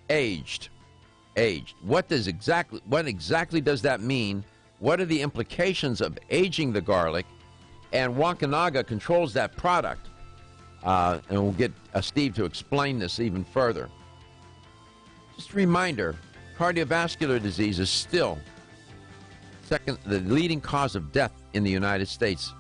aged. What exactly does that mean? What are the implications of aging the garlic? And Wakanaga controls that product. And we'll get Steve to explain this even further. Just a reminder, cardiovascular disease is still the leading cause of death in the United States.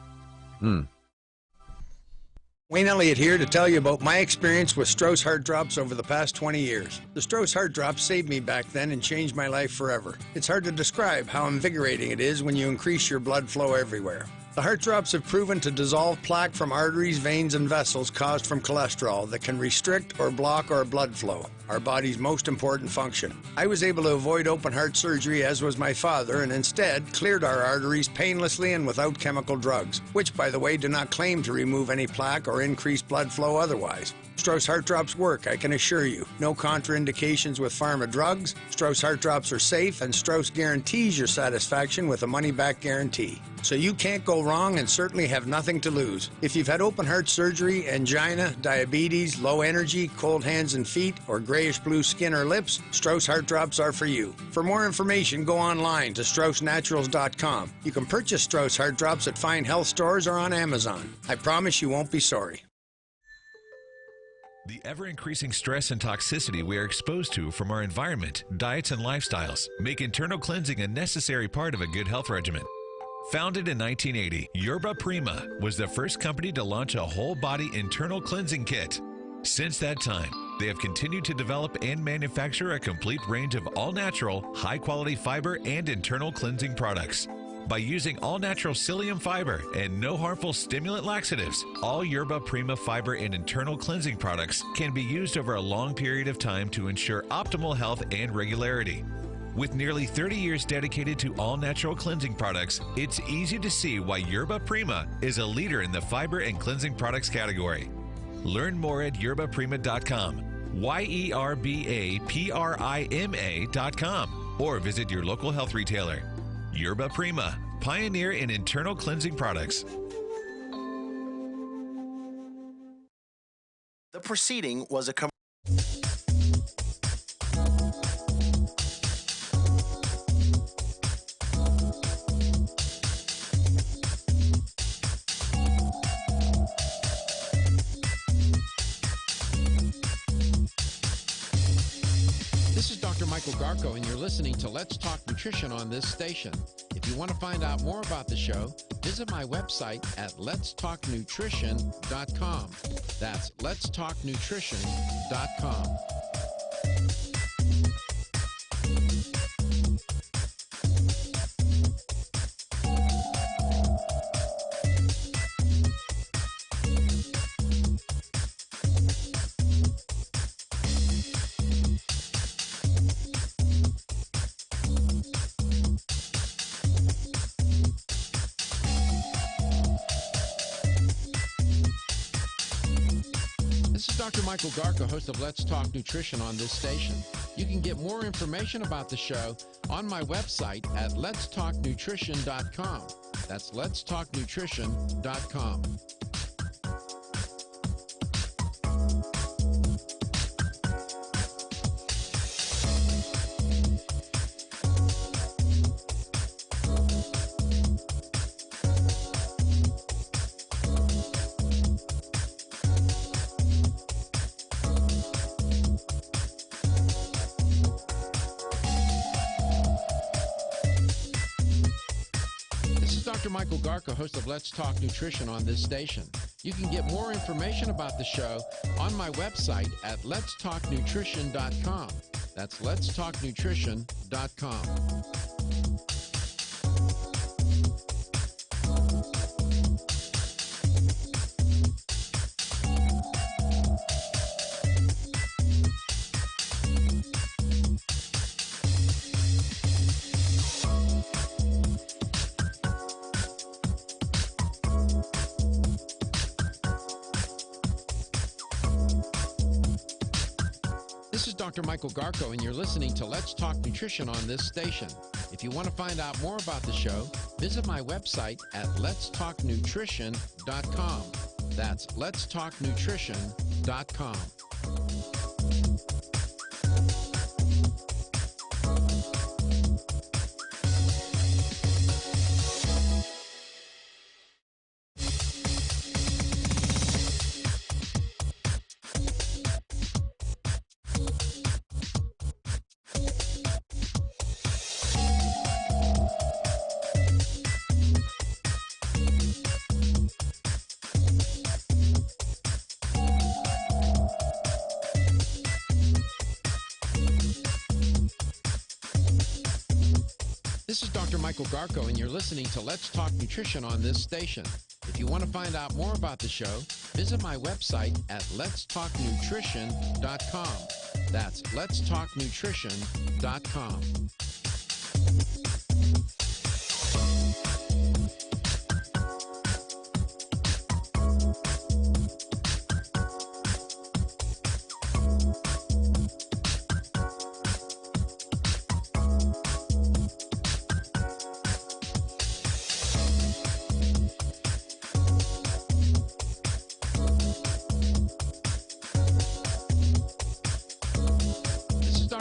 Wayne Elliott here to tell you about my experience with Strauss Heart Drops over the past 20 years. The Strauss Heart Drops saved me back then and changed my life forever. It's hard to describe how invigorating it is when you increase your blood flow everywhere. The Heart Drops have proven to dissolve plaque from arteries, veins, and vessels caused from cholesterol that can restrict or block our blood flow, our body's most important function. I was able to avoid open heart surgery, as was my father, and instead cleared our arteries painlessly and without chemical drugs, which, by the way, do not claim to remove any plaque or increase blood flow otherwise. Strauss Heart Drops work, I can assure you. No contraindications with pharma drugs. Strauss Heart Drops are safe, and Strauss guarantees your satisfaction with a money-back guarantee. So you can't go wrong and certainly have nothing to lose. If you've had open heart surgery, angina, diabetes, low energy, cold hands and feet, or grayish-blue skin or lips, Strauss Heart Drops are for you. For more information, go online to StraussNaturals.com. You can purchase Strauss Heart Drops at fine health stores or on Amazon. I promise you won't be sorry. The ever-increasing stress and toxicity we are exposed to from our environment, diets, and lifestyles make internal cleansing a necessary part of a good health regimen. Founded in 1980, Yerba Prima was the first company to launch a whole-body internal cleansing kit. Since that time, they have continued to develop and manufacture a complete range of all-natural, high-quality fiber and internal cleansing products. By using all-natural psyllium fiber and no harmful stimulant laxatives, all Yerba Prima fiber and internal cleansing products can be used over a long period of time to ensure optimal health and regularity. With nearly 30 years dedicated to all-natural cleansing products, it's easy to see why Yerba Prima is a leader in the fiber and cleansing products category. Learn more at yerbaprima.com, YERBAPRIMA.com, or visit your local health retailer. Yerba Prima, pioneer in internal cleansing products. The proceeding was a This is Dr. Michael Garko, and you're listening to Let's Talk Nutrition on this station. If you want to find out more about the show, visit my website at letstalknutrition.com. That's letstalknutrition.com. This is Dr. Michael Garko, host of Let's Talk Nutrition on this station. You can get more information about the show on my website at letstalknutrition.com. That's letstalknutrition.com. Dr. Michael Garko, host of Let's Talk Nutrition on this station. You can get more information about the show on my website at letstalknutrition.com. That's letstalknutrition.com. This is Dr. Michael Garko, and you're listening to Let's Talk Nutrition on this station. If you want to find out more about the show, visit my website at letstalknutrition.com. That's letstalknutrition.com. This is Dr. Michael Garko, and you're listening to Let's Talk Nutrition on this station. If you want to find out more about the show, visit my website at letstalknutrition.com. That's letstalknutrition.com.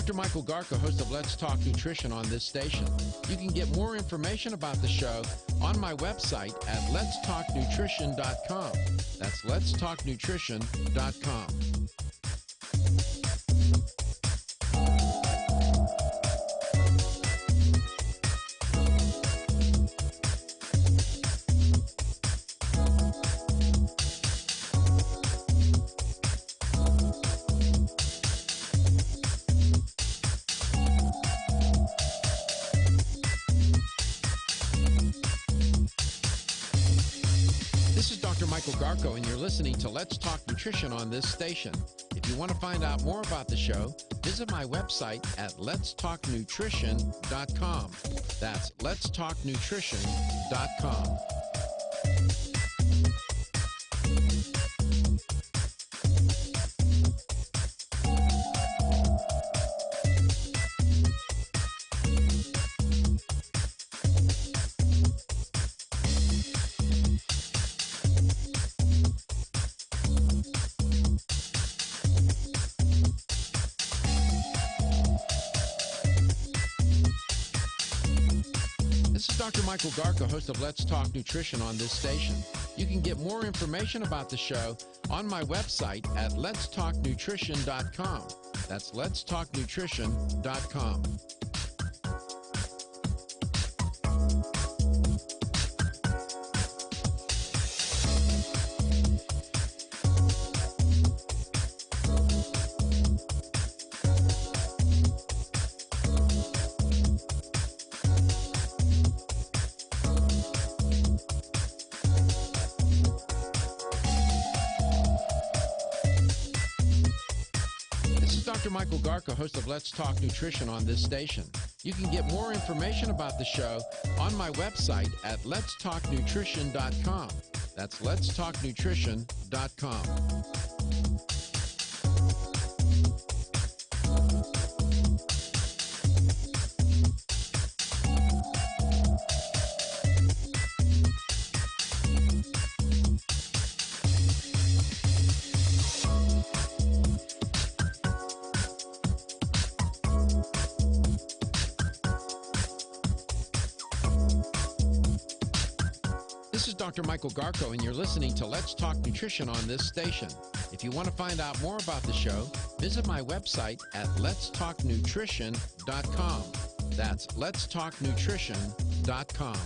Dr. Michael Garko, host of Let's Talk Nutrition on this station. You can get more information about the show on my website at letstalknutrition.com. That's letstalknutrition.com. Michael Garko, and you're listening to Let's Talk Nutrition on this station. If you want to find out more about the show, visit my website at letstalknutrition.com. That's letstalknutrition.com. Dr. Michael Garko, host of Let's Talk Nutrition on this station. You can get more information about the show on my website at letstalknutrition.com. That's letstalknutrition.com. Dr. Michael Garko, host of Let's Talk Nutrition on this station. You can get more information about the show on my website at letstalknutrition.com. That's letstalknutrition.com. This is Dr. Michael Garko, and you're listening to Let's Talk Nutrition on this station. If you want to find out more about the show, visit my website at letstalknutrition.com. That's letstalknutrition.com.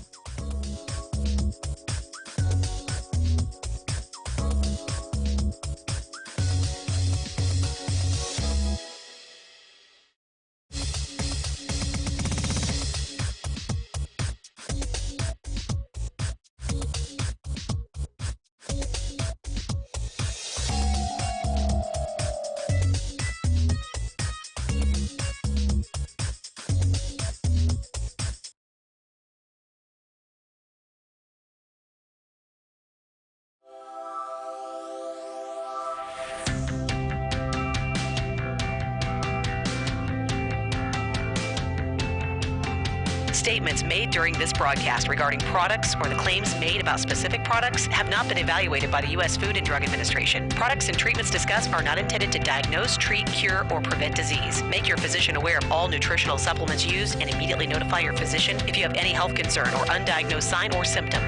Statements made during this broadcast regarding products or the claims made about specific products have not been evaluated by the U.S. Food and Drug Administration. Products and treatments discussed are not intended to diagnose, treat, cure, or prevent disease. Make your physician aware of all nutritional supplements used and immediately notify your physician if you have any health concern or undiagnosed sign or symptom.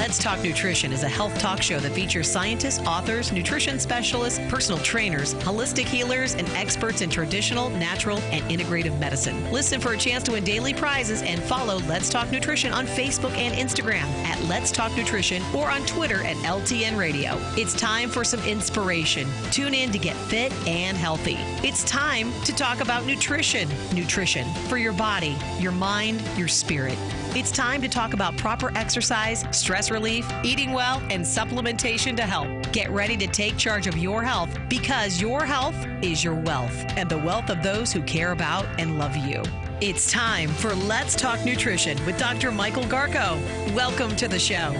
Let's Talk Nutrition is a health talk show that features scientists, authors, nutrition specialists, personal trainers, holistic healers, and experts in traditional, natural, and integrative medicine. Listen for a chance to win daily prizes and follow Let's Talk Nutrition on Facebook and Instagram at Let's Talk Nutrition or on Twitter at LTN Radio. It's time for some inspiration. Tune in to get fit and healthy. It's time to talk about nutrition. Nutrition for your body, your mind, your spirit. It's time to talk about proper exercise, stress relief, eating well, and supplementation to help. Get ready to take charge of your health because your health is your wealth and the wealth of those who care about and love you. It's time for Let's Talk Nutrition with Dr. Michael Garko. Welcome to the show.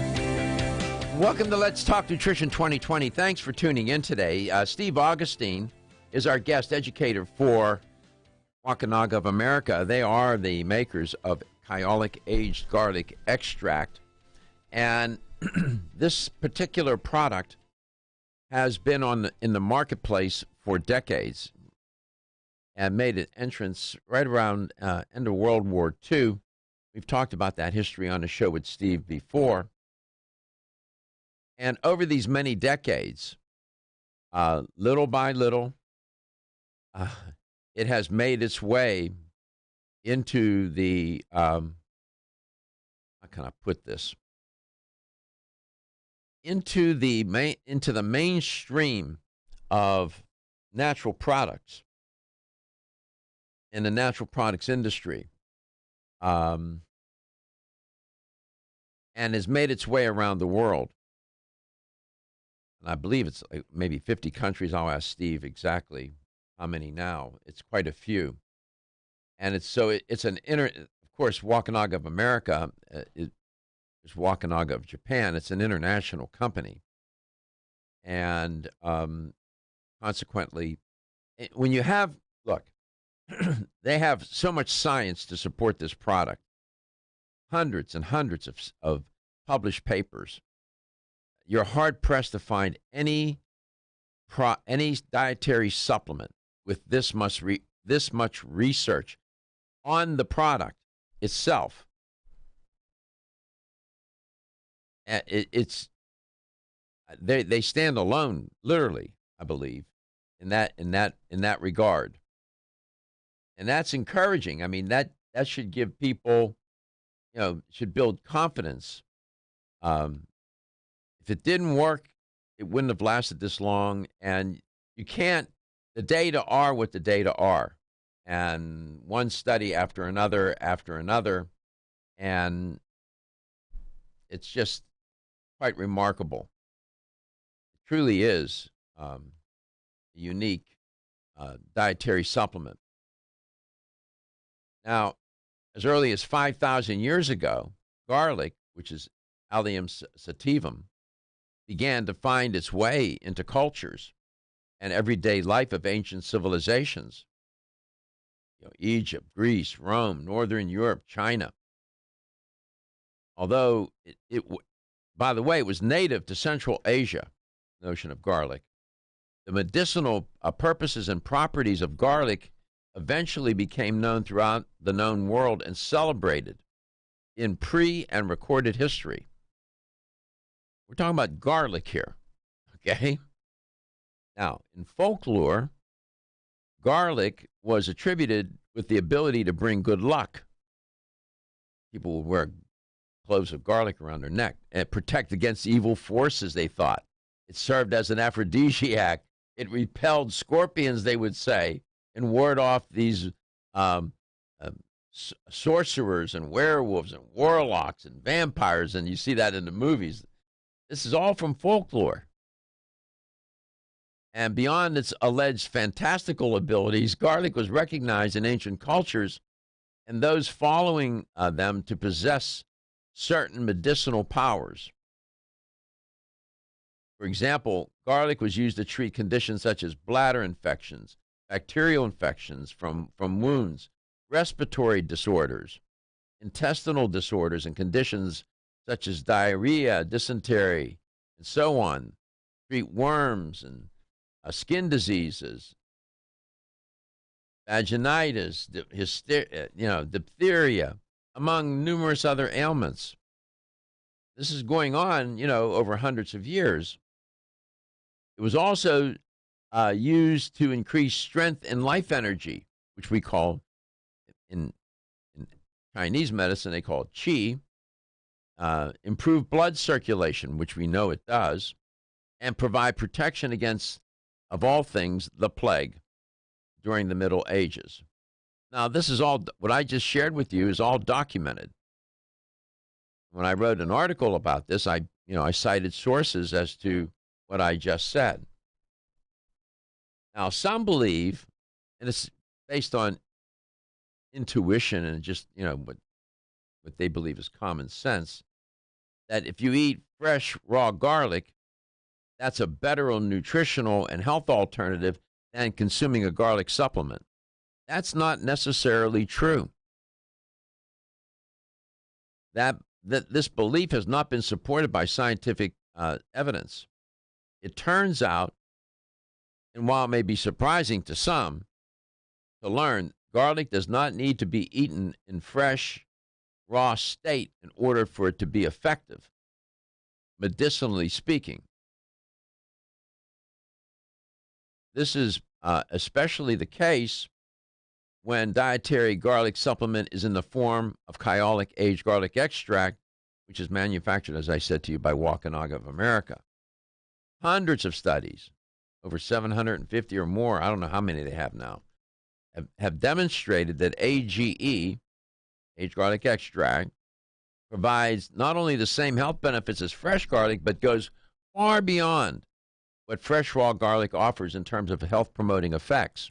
Welcome to Let's Talk Nutrition 2020. Thanks for tuning in today. Steve Augustine is our guest educator for Wakunaga of America. They are the makers of Kyolic aged garlic extract. And this particular product has been in the marketplace for decades and made an entrance right around end of World War II. We've talked about that history on the show with Steve before. And over these many decades, little by little, it has made its way into the, how can I put this? Into the mainstream of natural products in the natural products industry, and has made its way around the world. And I believe it's like maybe 50 countries. I'll ask Steve exactly how many now. It's quite a few. And it's of course, Wakunaga of America is Wakunaga of Japan. It's an international company. And consequently, when you have, look, they have so much science to support this product, hundreds and hundreds of published papers. You're hard-pressed to find any dietary supplement with this much research on the product itself. They stand alone, literally, I believe, in that regard, and that's encouraging. I mean, that should give people, should build confidence. If it didn't work, it wouldn't have lasted this long, and you can't. The data are what the data are. And one study after another, and it's just quite remarkable. It truly is a unique dietary supplement. Now, as early as 5,000 years ago, garlic, which is Allium sativum, began to find its way into cultures and everyday life of ancient civilizations. Egypt, Greece, Rome, Northern Europe, China. Although by the way, it was native to Central Asia, the notion of garlic. The medicinal purposes and properties of garlic eventually became known throughout the known world and celebrated in pre- and recorded history. We're talking about garlic here, okay? Now, in folklore, garlic was attributed with the ability to bring good luck. People would wear cloves of garlic around their neck and protect against evil forces, they thought. It served as an aphrodisiac. It repelled scorpions, they would say, and ward off these sorcerers and werewolves and warlocks and vampires, and you see that in the movies. This is all from folklore. And beyond its alleged fantastical abilities, garlic was recognized in ancient cultures and those following them to possess certain medicinal powers. For example, garlic was used to treat conditions such as bladder infections, bacterial infections from wounds, respiratory disorders, intestinal disorders, and conditions such as diarrhea, dysentery, and so on, treat worms and skin diseases, vaginitis, diphtheria, among numerous other ailments. this is going on, over hundreds of years. It was also used to increase strength and life energy, which we call, in Chinese medicine, they call it qi. Improve blood circulation, which we know it does, and provide protection against, of all things, the plague during the Middle Ages. Now, this is all, what I just shared with you is all documented. When I wrote an article about this, I cited sources as to what I just said. Now, some believe, and it's based on intuition and just, what they believe is common sense, that if you eat fresh, raw garlic, that's a better nutritional and health alternative than consuming a garlic supplement. That's not necessarily true. This belief has not been supported by scientific evidence. It turns out, and while it may be surprising to some to learn, garlic does not need to be eaten in fresh, raw state in order for it to be effective, medicinally speaking. This is especially the case when dietary garlic supplement is in the form of Kyolic aged garlic extract, which is manufactured, as I said to you, by Waukanaga of America. Hundreds of studies, over 750 or more, I don't know how many they have now, have demonstrated that AGE, aged garlic extract, provides not only the same health benefits as fresh garlic, but goes far beyond what fresh raw garlic offers in terms of health-promoting effects.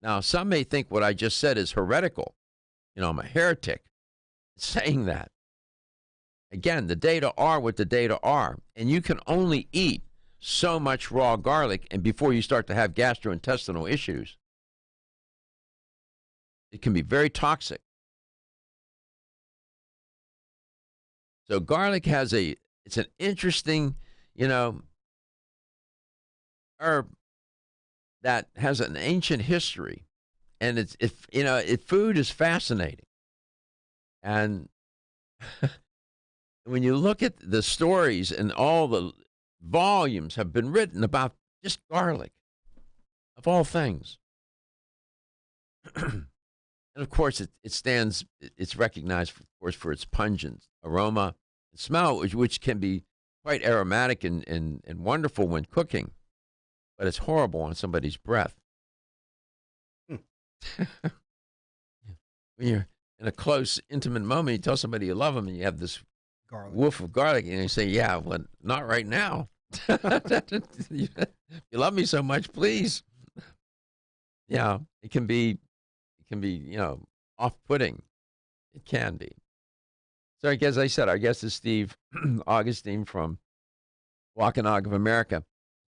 Now, some may think what I just said is heretical. I'm a heretic saying that. Again, the data are what the data are, and you can only eat so much raw garlic and before you start to have gastrointestinal issues. It can be very toxic. So garlic it's an interesting, herb that has an ancient history, and food is fascinating. And when you look at the stories, and all the volumes have been written about just garlic, of all things. And of course, it's recognized, of course, for its pungent aroma and smell, which can be quite aromatic and wonderful when cooking, but it's horrible on somebody's breath. When you're in a close, intimate moment, you tell somebody you love them, and you have this woof of garlic, and you say, yeah, well, not right now. You love me so much, please. Yeah, it can be, off-putting. It can be. So, as I said, our guest is Steve Augustine from Waukanaga of America.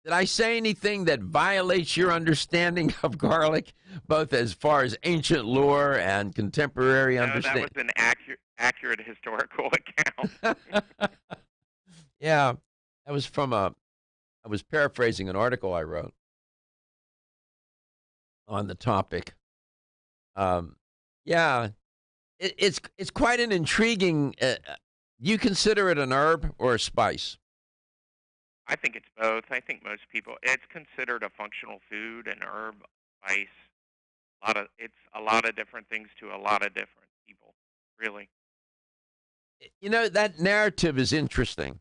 Did I say anything that violates your understanding of garlic, both as far as ancient lore and contemporary understanding? That was an accurate historical account. Yeah, that was I was paraphrasing an article I wrote on the topic. Yeah, it's quite an intriguing. You consider it an herb or a spice? I think it's both. I think most people, it's considered a functional food, an herb, spice. It's a lot of different things to a lot of different people, really. That narrative is interesting.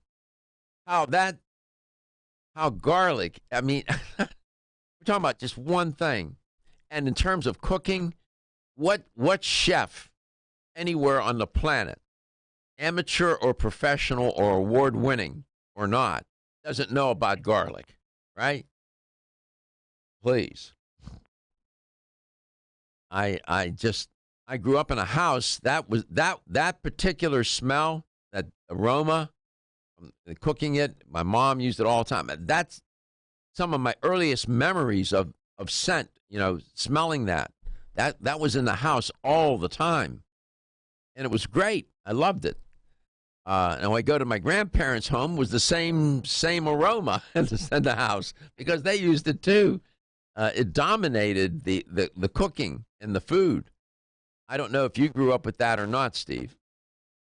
How garlic, I mean, we're talking about just one thing. And in terms of cooking, what chef anywhere on the planet, amateur or professional or award-winning or not, doesn't know about garlic, right? Please. I grew up in a house that particular smell, that aroma, cooking it, my mom used it all the time. That's some of my earliest memories of scent, smelling that. That was in the house all the time. And it was great. I loved it. And when I go to my grandparents' home, was the same aroma in the house because they used it too. It dominated the cooking and the food. I don't know if you grew up with that or not, Steve.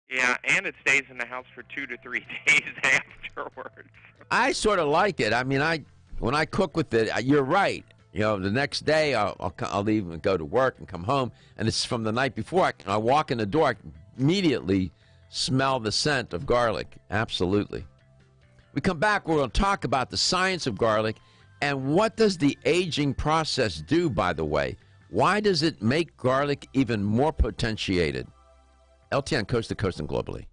Yeah, and it stays in the house for 2 to 3 days afterwards. I sort of like it. I mean, when I cook with it, you're right. You know, the next day I'll leave and go to work and come home, and it's from the night before. I walk in the door, I immediately smell the scent of garlic. Absolutely. We come back, we're going to talk about the science of garlic and what does the aging process do, by the way. Why does it make garlic even more potentiated? LTN Coast to Coast and globally.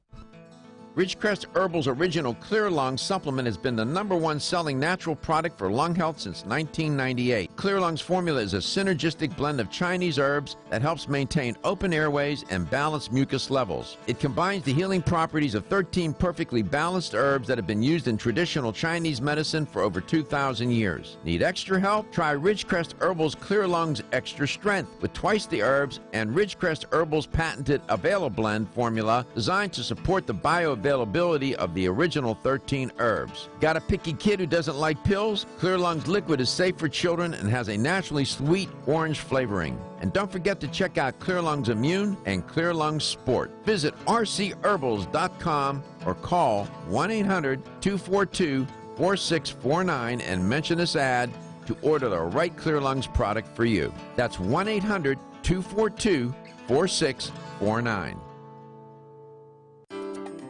Ridgecrest Herbal's original Clear Lung supplement has been the #1 selling natural product for lung health since 1998. Clear Lung's formula is a synergistic blend of Chinese herbs that helps maintain open airways and balance mucus levels. It combines the healing properties of 13 perfectly balanced herbs that have been used in traditional Chinese medicine for over 2,000 years. Need extra help? Try Ridgecrest Herbal's Clear Lung's Extra Strength with twice the herbs and Ridgecrest Herbal's patented Avail-Blend formula designed to support the bioavailability of the original 13 herbs. Got a picky kid who doesn't like pills? Clear Lungs Liquid is safe for children and has a naturally sweet orange flavoring. And don't forget to check out Clear Lungs Immune and Clear Lungs Sport. Visit rcherbals.com or call 1-800-242-4649 and mention this ad to order the right Clear Lungs product for you. That's 1-800-242-4649.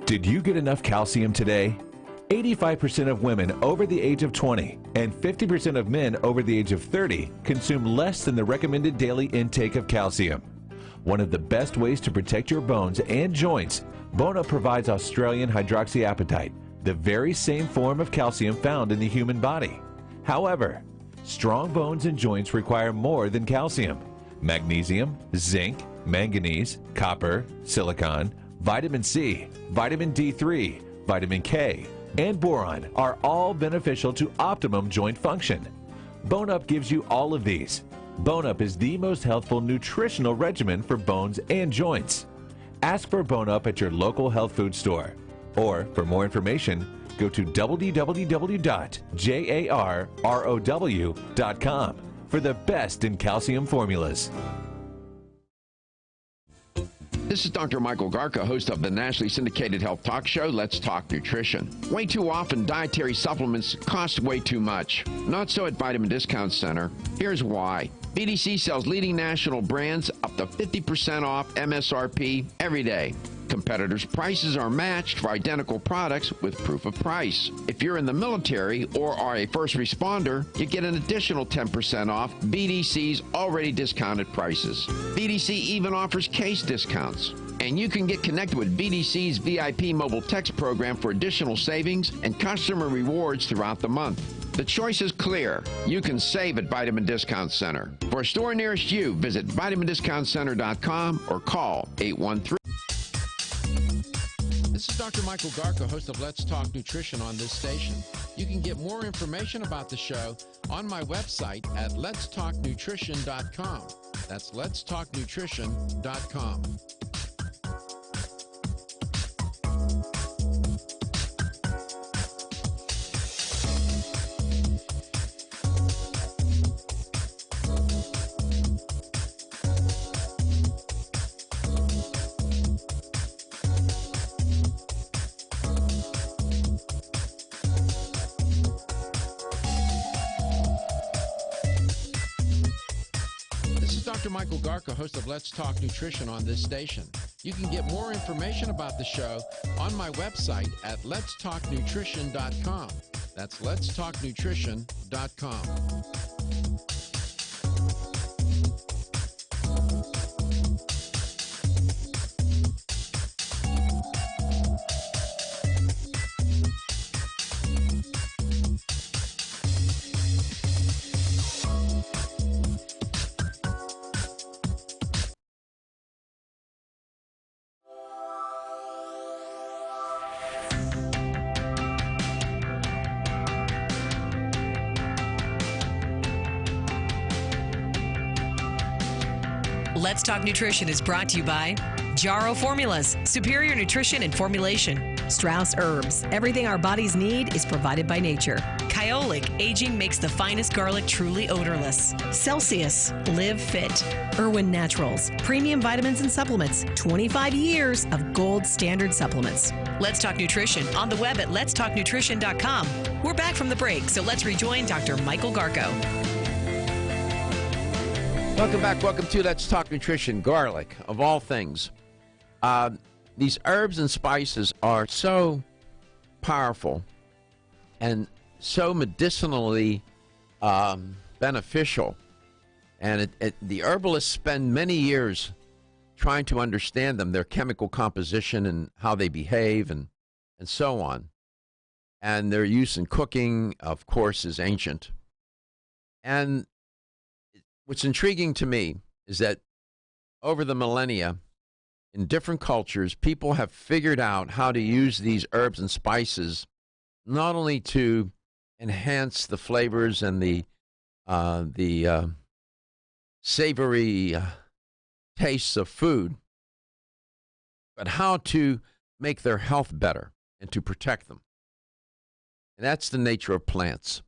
Did you get enough calcium today? 85% of women over the age of 20 and 50% of men over the age of 30 consume less than the recommended daily intake of calcium. One of the best ways to protect your bones and joints, Bone Up provides Australian hydroxyapatite, the very same form of calcium found in the human body. However, strong bones and joints require more than calcium. Magnesium, zinc, manganese, copper, silicon, vitamin C, vitamin D3, vitamin K, and boron are all beneficial to optimum joint function. Bone Up gives you all of these. Bone Up is the most healthful nutritional regimen for bones and joints. Ask for Bone Up at your local health food store. Or, for more information, go to www.jarrow.com for the best in calcium formulas. This is Dr. Michael Garka, host of the nationally syndicated health talk show, Let's Talk Nutrition. Way too often, dietary supplements cost way too much. Not so at Vitamin Discount Center. Here's why. BDC sells leading national brands up to 50% off MSRP every day. Competitors' prices are matched for identical products with proof of price. If you're in the military or are a first responder, you get an additional 10% off BDC's already discounted prices. BDC even offers case discounts. And you can get connected with BDC's VIP mobile text program for additional savings and customer rewards throughout the month. The choice is clear. You can save at Vitamin Discount Center. For a store nearest you, visit vitamindiscountcenter.com or call 813. This is Dr. Michael Garka, host of Let's Talk Nutrition on this station. You can get more information about the show on my website at letstalknutrition.com. That's letstalknutrition.com. Dr. Michael Garka, host of Let's Talk Nutrition on this station. You can get more information about the show on my website at letstalknutrition.com. That's letstalknutrition.com. Let's Talk Nutrition is brought to you by Jarrow Formulas, superior nutrition and formulation. Strauss Herbs, everything our bodies need is provided by nature. Kyolic, aging makes the finest garlic truly odorless. Celsius, live fit. Irwin Naturals, premium vitamins and supplements. 25 years of gold standard supplements. Let's Talk Nutrition on the web at letstalknutrition.com. We're back from the break, so let's rejoin Dr. Michael Garko. Welcome back. Welcome to Let's Talk Nutrition. Garlic, of all things. These herbs and spices are so powerful and so medicinally beneficial. And the herbalists spend many years trying to understand them, their chemical composition and how they behave and so on. And their use in cooking, of course, is ancient. And what's intriguing to me is that over the millennia, in different cultures, people have figured out how to use these herbs and spices not only to enhance the flavors and the savory tastes of food, but how to make their health better and to protect them. And that's the nature of plants.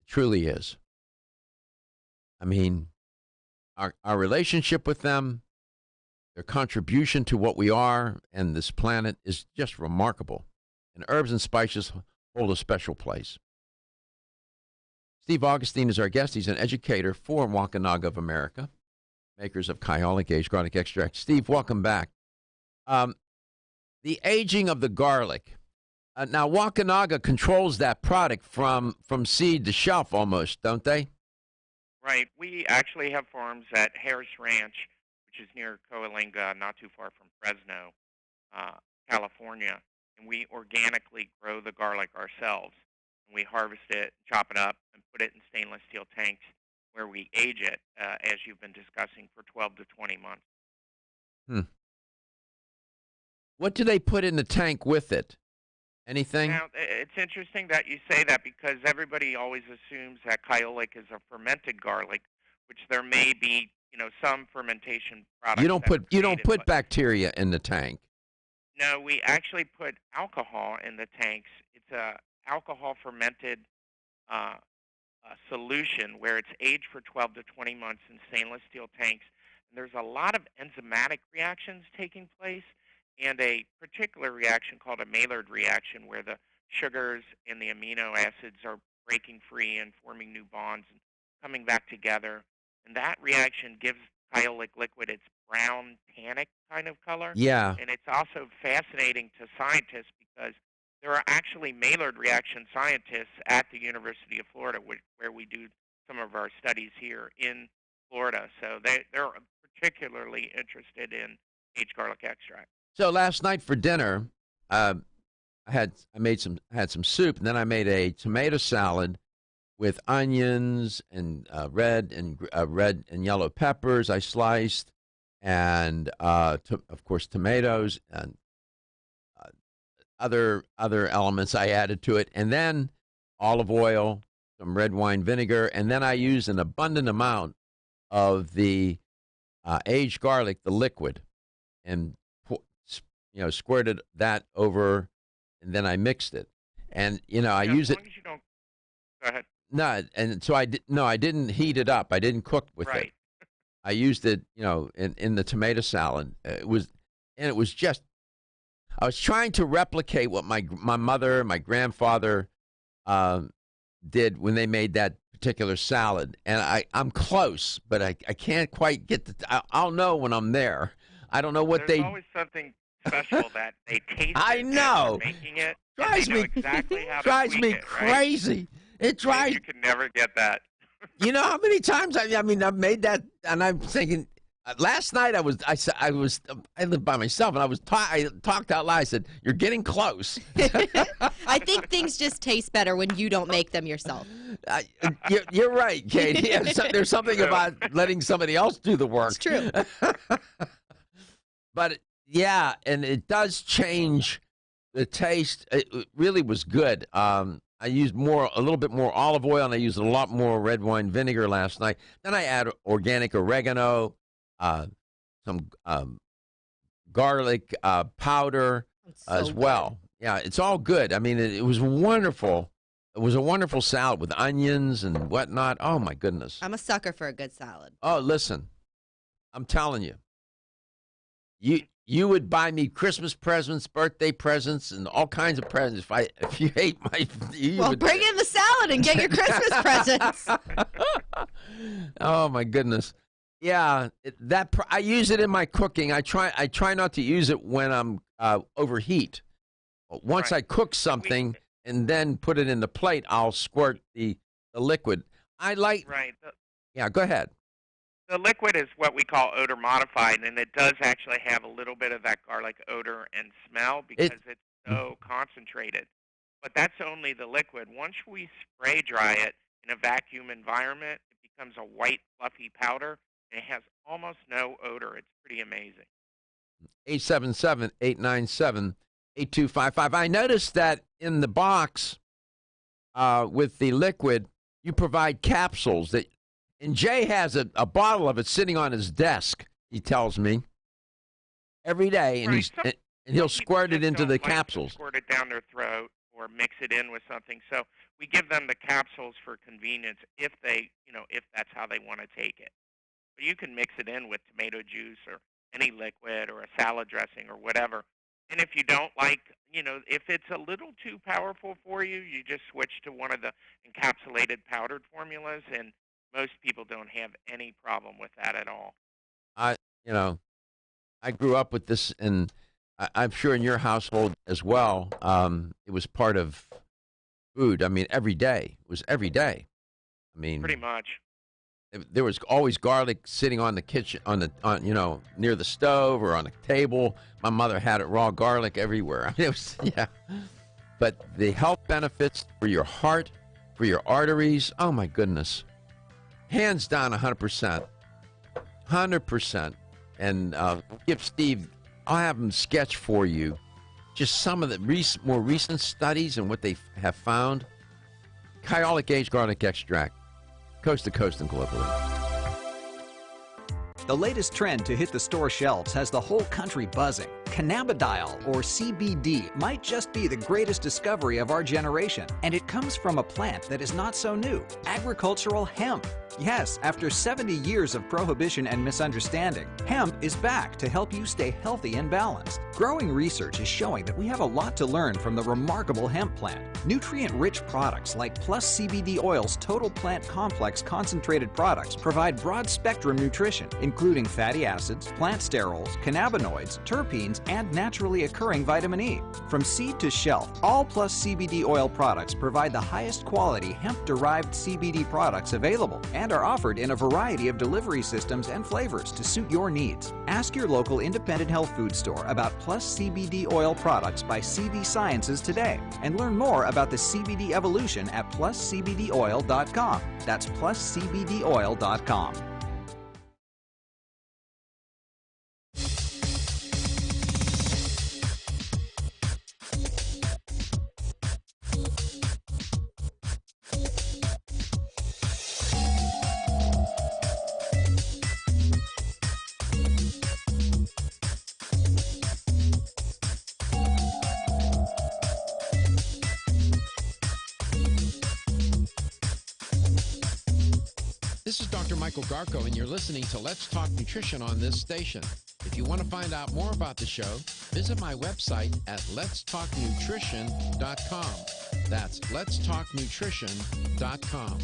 It truly is. I mean, our relationship with them, their contribution to what we are and this planet is just remarkable. And herbs and spices hold a special place. Steve Augustine is our guest. He's an educator for Wampanoag of America, makers of Kyolic Aged Garlic Extract. Steve, welcome back. The aging of the garlic. Now, Wampanoag controls that product from seed to shelf almost, don't they? Right. We actually have farms at Harris Ranch, which is near Coalinga, not too far from Fresno, California. And we organically grow the garlic ourselves. And we harvest it, chop it up, and put it in stainless steel tanks where we age it, as you've been discussing, for 12 to 20 months. What do they put in the tank with it? Anything? Now, it's interesting that you say that because everybody always assumes that Kyolic is a fermented garlic, which there may be, some fermentation products. You don't put bacteria in the tank. No, we actually put alcohol in the tanks. It's a alcohol fermented solution where it's aged for 12 to 20 months in stainless steel tanks. And there's a lot of enzymatic reactions taking place, and a particular reaction called a Maillard reaction where the sugars and the amino acids are breaking free and forming new bonds and coming back together. And that reaction gives Kyolic liquid its brown tannic kind of color. Yeah. And it's also fascinating to scientists because there are actually Maillard reaction scientists at the University of Florida where we do some of our studies here in Florida. So they're particularly interested in aged garlic extract. So last night for dinner, I had some soup, and then I made a tomato salad with onions and red and yellow peppers I sliced, and of course tomatoes and other elements I added to it, and then olive oil, some red wine vinegar, and then I used an abundant amount of the aged garlic, the liquid, and squirted that over, and then I mixed it, and I use it. As long as you don't. Go ahead. No, and so I didn't heat it up. I didn't cook with it. I used it, in the tomato salad. It was just. I was trying to replicate what my mother and my grandfather did when they made that particular salad, and I'm close, but I can't quite get I'll know when I'm there. I don't know what There's they. always something special that they taste. I know. Making it Drives me exactly how to drives tweak me it, crazy. Right? It drives. You can never get that. You know how many times I've made that, and I'm thinking. Last night I lived by myself, and I talked out loud. I said, "You're getting close." I think things just taste better when you don't make them yourself. You're right, Katie. There's something about letting somebody else do the work. It's true. But yeah, and it does change the taste. It really was good. I used a little bit more olive oil, and I used a lot more red wine vinegar last night. Then I add organic oregano, some garlic powder as well. Yeah, it's all good. I mean, it was wonderful. It was a wonderful salad with onions and whatnot. Oh, my goodness. I'm a sucker for a good salad. Oh, listen, I'm telling you. You would buy me Christmas presents, birthday presents, and all kinds of presents if you hate my. Well, bring in the salad and get your Christmas presents. Oh my goodness, yeah. I use it in my cooking. I try not to use it when I'm overheat. Once I cook something and then put it in the plate, I'll squirt the liquid. I like. Right. Yeah, go ahead. The liquid is what we call odor modified, and it does actually have a little bit of that garlic odor and smell because it's so concentrated. But that's only the liquid. Once we spray dry it in a vacuum environment, it becomes a white, fluffy powder, and it has almost no odor. It's pretty amazing. 877-897-8255. I noticed that in the box with the liquid, you provide capsules that. And Jay has a bottle of it sitting on his desk, he tells me, every day, and he'll squirt it into the capsules. Squirt it down their throat or mix it in with something. So we give them the capsules for convenience if that's how they want to take it. But you can mix it in with tomato juice or any liquid or a salad dressing or whatever. And if you don't like, if it's a little too powerful for you, you just switch to one of the encapsulated powdered formulas, and most people don't have any problem with that at all. I grew up with this, and I'm sure in your household as well. It was part of food. I mean, every day. It was every day. I mean, pretty much. There was always garlic sitting on the kitchen, near the stove or on the table. My mother had it raw garlic everywhere. I mean, it was, yeah. But the health benefits for your heart, for your arteries. Oh my goodness. Hands down, 100%. 100%. And give Steve, I'll have him sketch for you just some of the more recent studies and what they have found. Kyolic Age Garlic Extract, coast to coast and globally. The latest trend to hit the store shelves has the whole country buzzing. Cannabidiol, or CBD, might just be the greatest discovery of our generation, and it comes from a plant that is not so new, agricultural hemp. Yes, after 70 years of prohibition and misunderstanding, hemp is back to help you stay healthy and balanced. Growing research is showing that we have a lot to learn from the remarkable hemp plant. Nutrient-rich products like Plus CBD Oil's Total Plant Complex concentrated products provide broad-spectrum nutrition, including fatty acids, plant sterols, cannabinoids, terpenes, and naturally occurring vitamin E. From seed to shelf, all Plus CBD Oil products provide the highest quality hemp-derived CBD products available and are offered in a variety of delivery systems and flavors to suit your needs. Ask your local independent health food store about Plus CBD Oil products by CV Sciences today and learn more about the CBD evolution at pluscbdoil.com. That's pluscbdoil.com. This is Dr. Michael Garko, and you're listening to Let's Talk Nutrition on this station. If you want to find out more about the show, visit my website at letstalknutrition.com. That's letstalknutrition.com.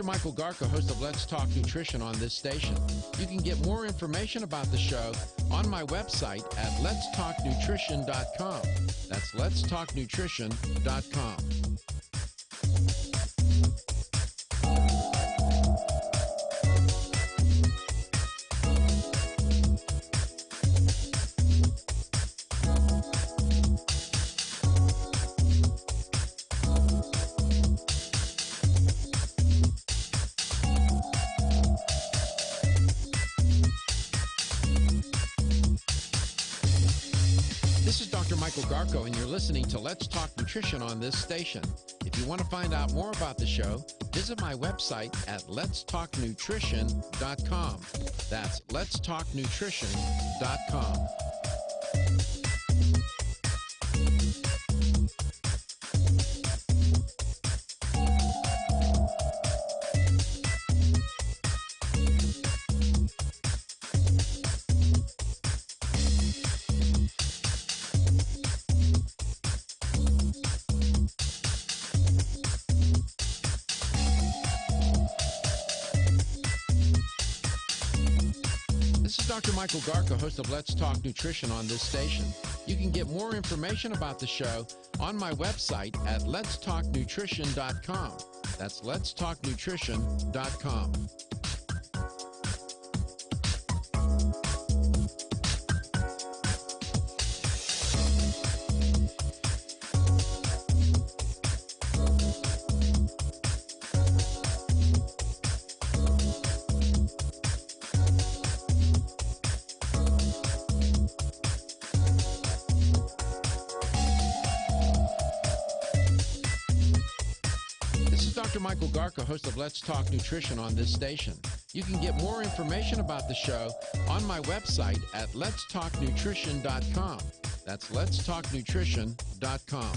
Michael Garko, host of Let's Talk Nutrition on this station. You can get more information about the show on my website at letstalknutrition.com. That's letstalknutrition.com. This is Dr. Michael Garko, and you're listening to Let's Talk Nutrition on this station. If you want to find out more about the show, visit my website at letstalknutrition.com. That's letstalknutrition.com. This is Dr. Michael Garko, host of Let's Talk Nutrition on this station. You can get more information about the show on my website at letstalknutrition.com. That's letstalknutrition.com. Dr. Michael Garko, host of Let's Talk Nutrition on this station. You can get more information about the show on my website at letstalknutrition.com. That's letstalknutrition.com.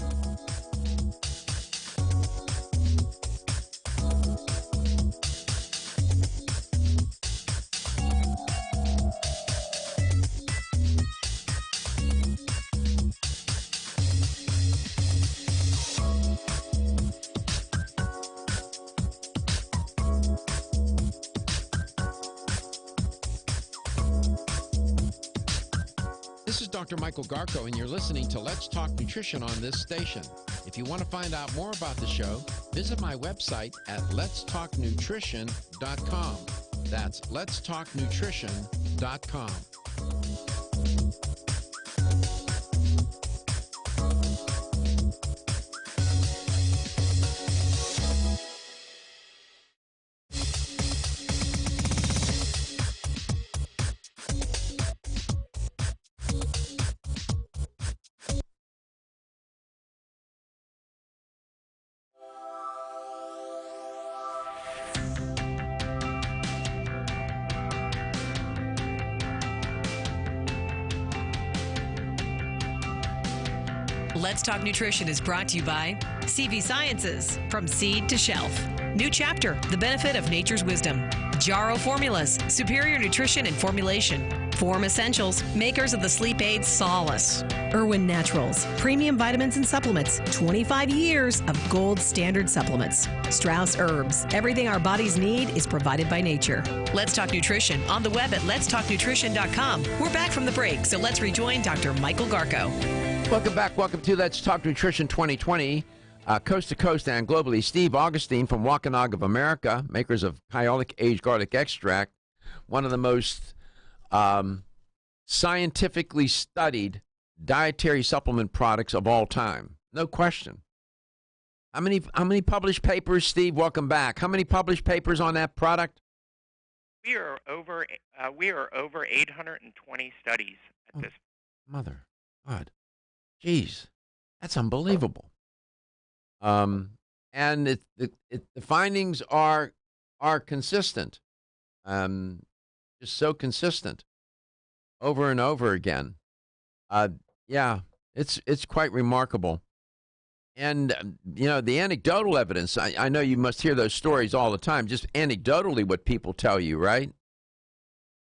This is Dr. Michael Garko, and you're listening to Let's Talk Nutrition on this station. If you want to find out more about the show, visit my website at letstalknutrition.com. That's letstalknutrition.com. Let's Talk Nutrition is brought to you by CV Sciences, from seed to shelf. New chapter, the benefit of nature's wisdom. Jarrow Formulas, superior nutrition and formulation. Form Essentials, makers of the sleep aid Solace. Irwin Naturals, premium vitamins and supplements. 25 years of gold standard supplements. Strauss Herbs, everything our bodies need is provided by nature. Let's Talk Nutrition on the web at letstalknutrition.com. We're back from the break, so let's rejoin Dr. Michael Garko. Welcome back. Welcome to Let's Talk Nutrition 2020, coast to coast and globally. Steve Augustine from Wampanoag of America, makers of Kyolic Aged Garlic Extract, one of the most scientifically studied dietary supplement products of all time. No question. How many published papers, Steve? Welcome back. How many published papers on that product? We are over 820 studies at this. Mother God. Jeez, that's unbelievable. And the findings are consistent, just so consistent, over and over again. Yeah, it's quite remarkable. And the anecdotal evidence. I know you must hear those stories all the time. Just anecdotally, what people tell you, right?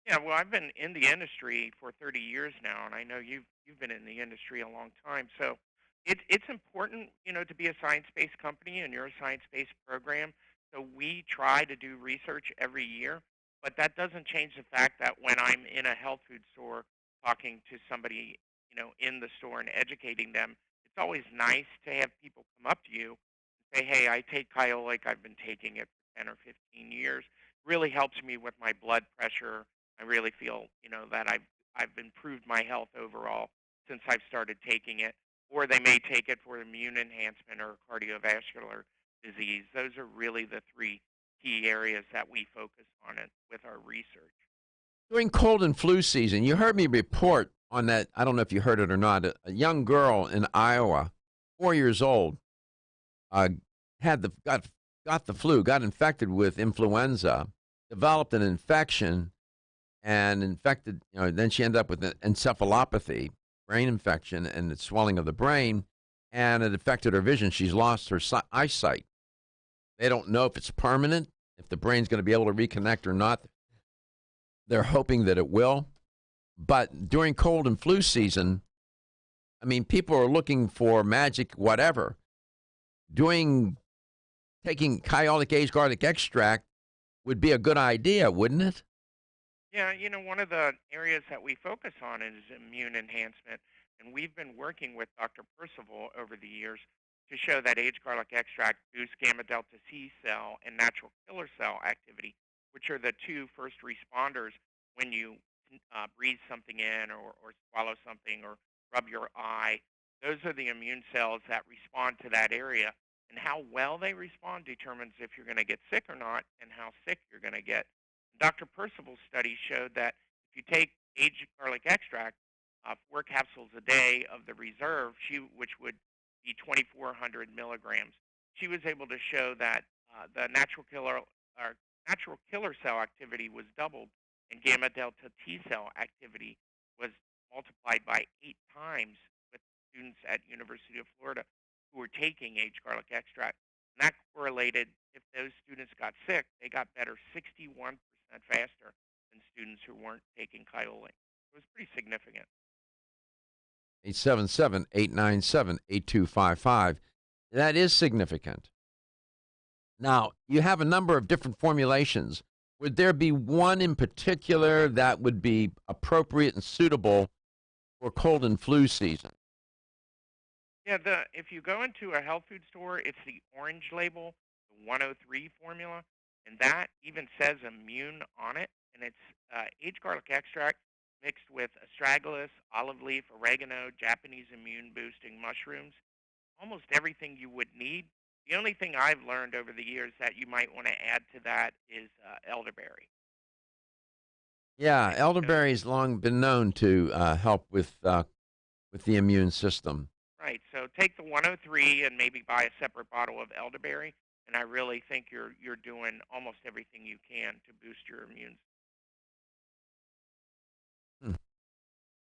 Yeah, well, I've been in the industry for 30 years now, and I know you've been in the industry a long time. So it's important, to be a science-based company, and you're a science-based program. So we try to do research every year, but that doesn't change the fact that when I'm in a health food store talking to somebody, in the store and educating them, it's always nice to have people come up to you and say, hey, I take Kyolic. I've been taking it for 10 or 15 years. Really helps me with my blood pressure. I really feel, that I've improved my health overall since I've started taking it. Or they may take it for immune enhancement or cardiovascular disease. Those are really the three key areas that we focus on it with our research. During cold and flu season, you heard me report on that. I don't know if you heard it or not. A young girl in Iowa, 4 years old, had got the flu, got infected with influenza, developed an infection, and infected. Then she ended up with an encephalopathy, brain infection, and the swelling of the brain, and it affected her vision. She's lost her eyesight. They don't know if it's permanent, if the brain's going to be able to reconnect or not. They're hoping that it will. But during cold and flu season, I mean, people are looking for magic whatever. Taking Kyolic Age garlic extract would be a good idea, wouldn't it? Yeah, one of the areas that we focus on is immune enhancement, and we've been working with Dr. Percival over the years to show that aged garlic extract boosts gamma delta T cell and natural killer cell activity, which are the two first responders when you breathe something in or swallow something or rub your eye. Those are the immune cells that respond to that area. And how well they respond determines if you're going to get sick or not and how sick you're going to get. Dr. Percival's study showed that if you take aged garlic extract, 4 capsules a day of the reserve, which would be 2,400 milligrams, she was able to show that the natural killer cell activity was doubled, and gamma delta T cell activity was multiplied by 8 times with students at University of Florida who were taking aged garlic extract. And that correlated, if those students got sick, they got better 61% faster than students who weren't taking Kyolic. It was pretty significant. 877-897-8255. That is significant. Now, you have a number of different formulations. Would there be one in particular that would be appropriate and suitable for cold and flu season? Yeah, if you go into a health food store, it's the orange label, the 103 formula, and that even says immune on it. And it's aged garlic extract mixed with astragalus, olive leaf, oregano, Japanese immune-boosting mushrooms, almost everything you would need. The only thing I've learned over the years that you might want to add to that is elderberry. Yeah, elderberry's long been known to help with the immune system. Right. So take the 103 and maybe buy a separate bottle of elderberry, and I really think you're doing almost everything you can to boost your immune.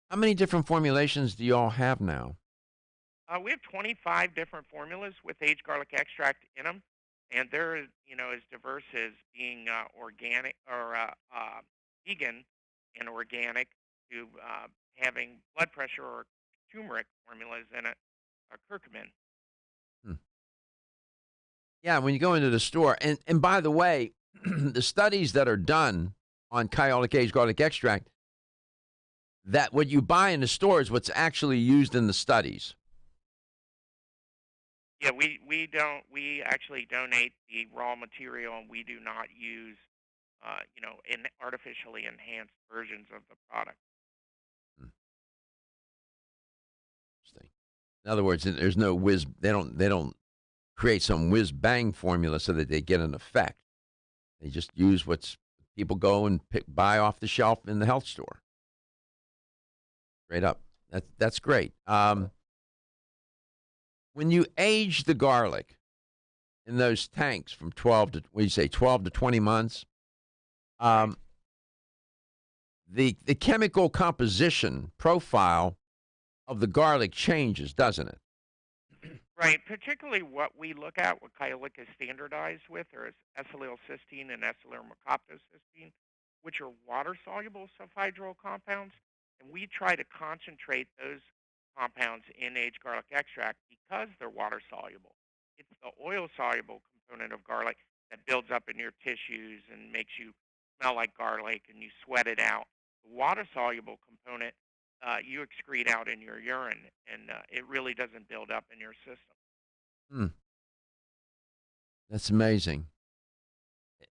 How many different formulations do you all have now? We have 25 different formulas with aged garlic extract in them, and they're as diverse as being organic or vegan and organic to having blood pressure or turmeric formulas in it, or curcumin. Yeah, when you go into the store, and by the way, the studies that are done on Kyolic Age garlic extract, that what you buy in the store is what's actually used in the studies. Yeah, we actually donate the raw material, and we do not use in artificially enhanced versions of the product. Interesting. In other words, there's no whiz. They don't create some whiz bang formula so that they get an effect. They just use what's people go and buy off the shelf in the health store. Straight up. That's great. When you age the garlic in those tanks from 12 to 20 months, the chemical composition profile of the garlic changes, doesn't it? Right. Particularly what we look at, what Kyolic is standardized with, are acetylcysteine and acetylmercaptocysteine, which are water-soluble sulfhydryl compounds. And we try to concentrate those compounds in aged garlic extract because they're water-soluble. It's the oil-soluble component of garlic that builds up in your tissues and makes you smell like garlic and you sweat it out. The water-soluble component you excrete out in your urine, and it really doesn't build up in your system. That's amazing.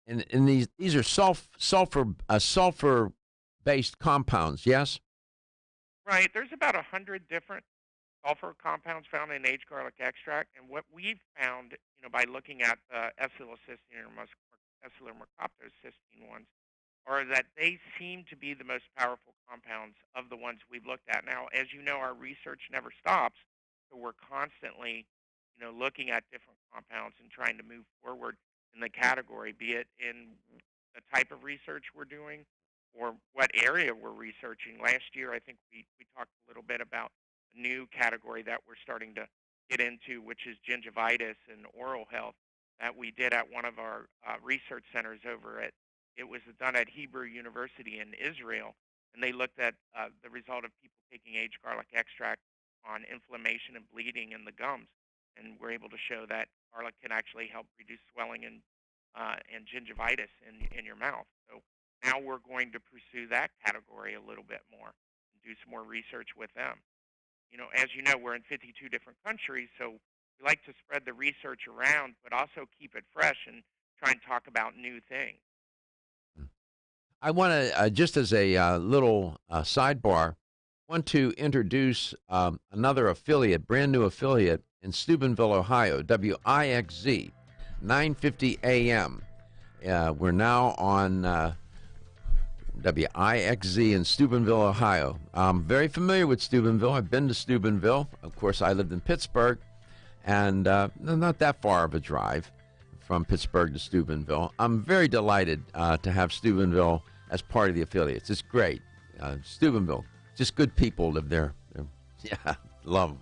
And these are sulfur-based compounds, yes? Right. There's about 100 different sulfur compounds found in aged garlic extract, and what we've found, by looking at acetylcysteine or acetylmercaptocysteine ones, are that they seem to be the most powerful compounds of the ones we've looked at. Now, as you know, our research never stops, so we're constantly, looking at different compounds and trying to move forward in the category, be it in the type of research we're doing or what area we're researching. Last year, I think we talked a little bit about a new category that we're starting to get into, which is gingivitis and oral health, that we did at one of our research centers it was done at Hebrew University in Israel, and they looked at the result of people taking aged garlic extract on inflammation and bleeding in the gums, and we're able to show that garlic can actually help reduce swelling and gingivitis in your mouth. So now we're going to pursue that category a little bit more and do some more research with them. As you know, we're in 52 different countries, so we like to spread the research around, but also keep it fresh and try and talk about new things. I want to, just as a little sidebar, want to introduce another affiliate, brand new affiliate in Steubenville, Ohio, WIXZ, 950 AM. We're now on WIXZ in Steubenville, Ohio. I'm very familiar with Steubenville. I've been to Steubenville. Of course, I lived in Pittsburgh, and not that far of a drive from Pittsburgh to Steubenville. I'm very delighted to have Steubenville as part of the affiliates. It's great. Steubenville, just good people live there. Yeah, love them.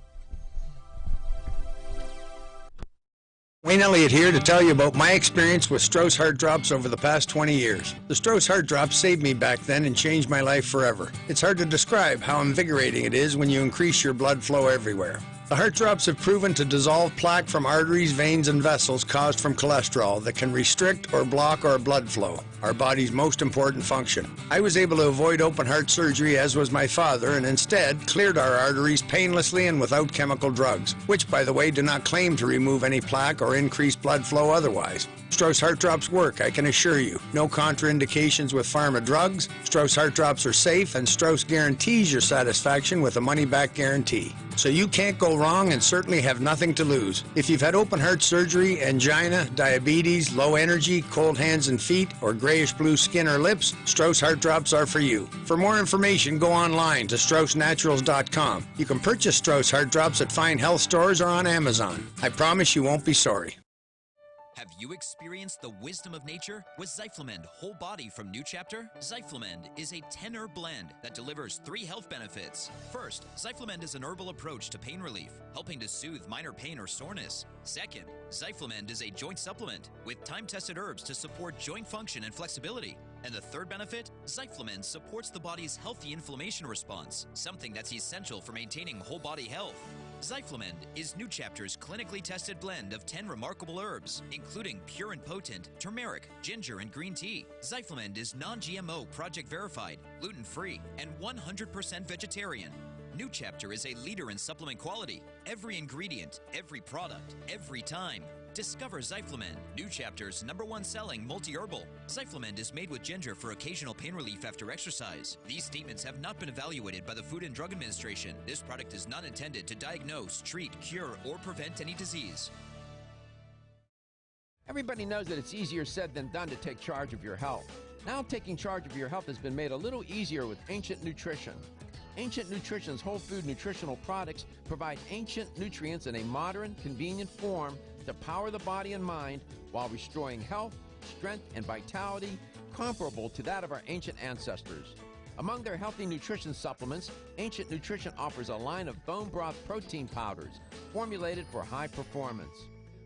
Wayne Elliott here to tell you about my experience with Strauss Heart Drops over the past 20 years. The Strauss Heart Drops saved me back then and changed my life forever. It's hard to describe how invigorating it is when you increase your blood flow everywhere. The heart drops have proven to dissolve plaque from arteries, veins, and vessels caused from cholesterol that can restrict or block our blood flow, our body's most important function. I was able to avoid open heart surgery, as was my father, and instead cleared our arteries painlessly and without chemical drugs, which, by the way, do not claim to remove any plaque or increase blood flow otherwise. Strauss Heart Drops work, I can assure you. No contraindications with pharma drugs. Strauss Heart Drops are safe, and Strauss guarantees your satisfaction with a money-back guarantee. So you can't go wrong and certainly have nothing to lose. If you've had open heart surgery, angina, diabetes, low energy, cold hands and feet, or grayish-blue skin or lips, Strauss Heart Drops are for you. For more information, go online to StraussNaturals.com. You can purchase Strauss Heart Drops at fine health stores or on Amazon. I promise you won't be sorry. Have you experienced the wisdom of nature with Zyflamend Whole Body from New Chapter? Zyflamend is a 10-herb blend that delivers 3 health benefits. First, Zyflamend is an herbal approach to pain relief, helping to soothe minor pain or soreness. Second, Zyflamend is a joint supplement with time-tested herbs to support joint function and flexibility. And the third benefit, Zyflamend supports the body's healthy inflammation response, something that's essential for maintaining whole body health. Zyflamend is New Chapter's clinically tested blend of 10 remarkable herbs, including pure and potent turmeric, ginger, and green tea. Zyflamend is non-GMO, project verified, gluten-free, and 100% vegetarian. New Chapter is a leader in supplement quality. Every ingredient, every product, every time. Discover Zyflamend, New Chapter's #1 selling multi-herbal. Zyflamend is made with ginger for occasional pain relief after exercise. These statements have not been evaluated by the Food and Drug Administration. This product is not intended to diagnose, treat, cure, or prevent any disease. Everybody knows that it's easier said than done to take charge of your health. Now taking charge of your health has been made a little easier with Ancient Nutrition. Ancient Nutrition's whole food nutritional products provide ancient nutrients in a modern, convenient form to power the body and mind while restoring health, strength, and vitality comparable to that of our ancient ancestors. Among their healthy nutrition supplements, Ancient Nutrition offers a line of bone broth protein powders formulated for high performance.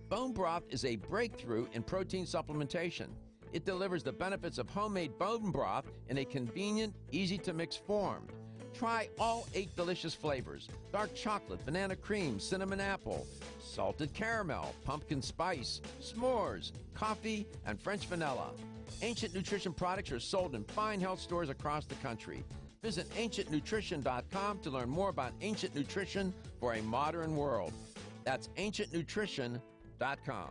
Bone broth is a breakthrough in protein supplementation. It delivers the benefits of homemade bone broth in a convenient, easy-to-mix form. Try all 8 delicious flavors: dark chocolate, banana cream, cinnamon apple, salted caramel, pumpkin spice, s'mores, coffee, and French vanilla. Ancient Nutrition products are sold in fine health stores across the country. Visit ancientnutrition.com to learn more about Ancient Nutrition for a modern world. That's ancientnutrition.com.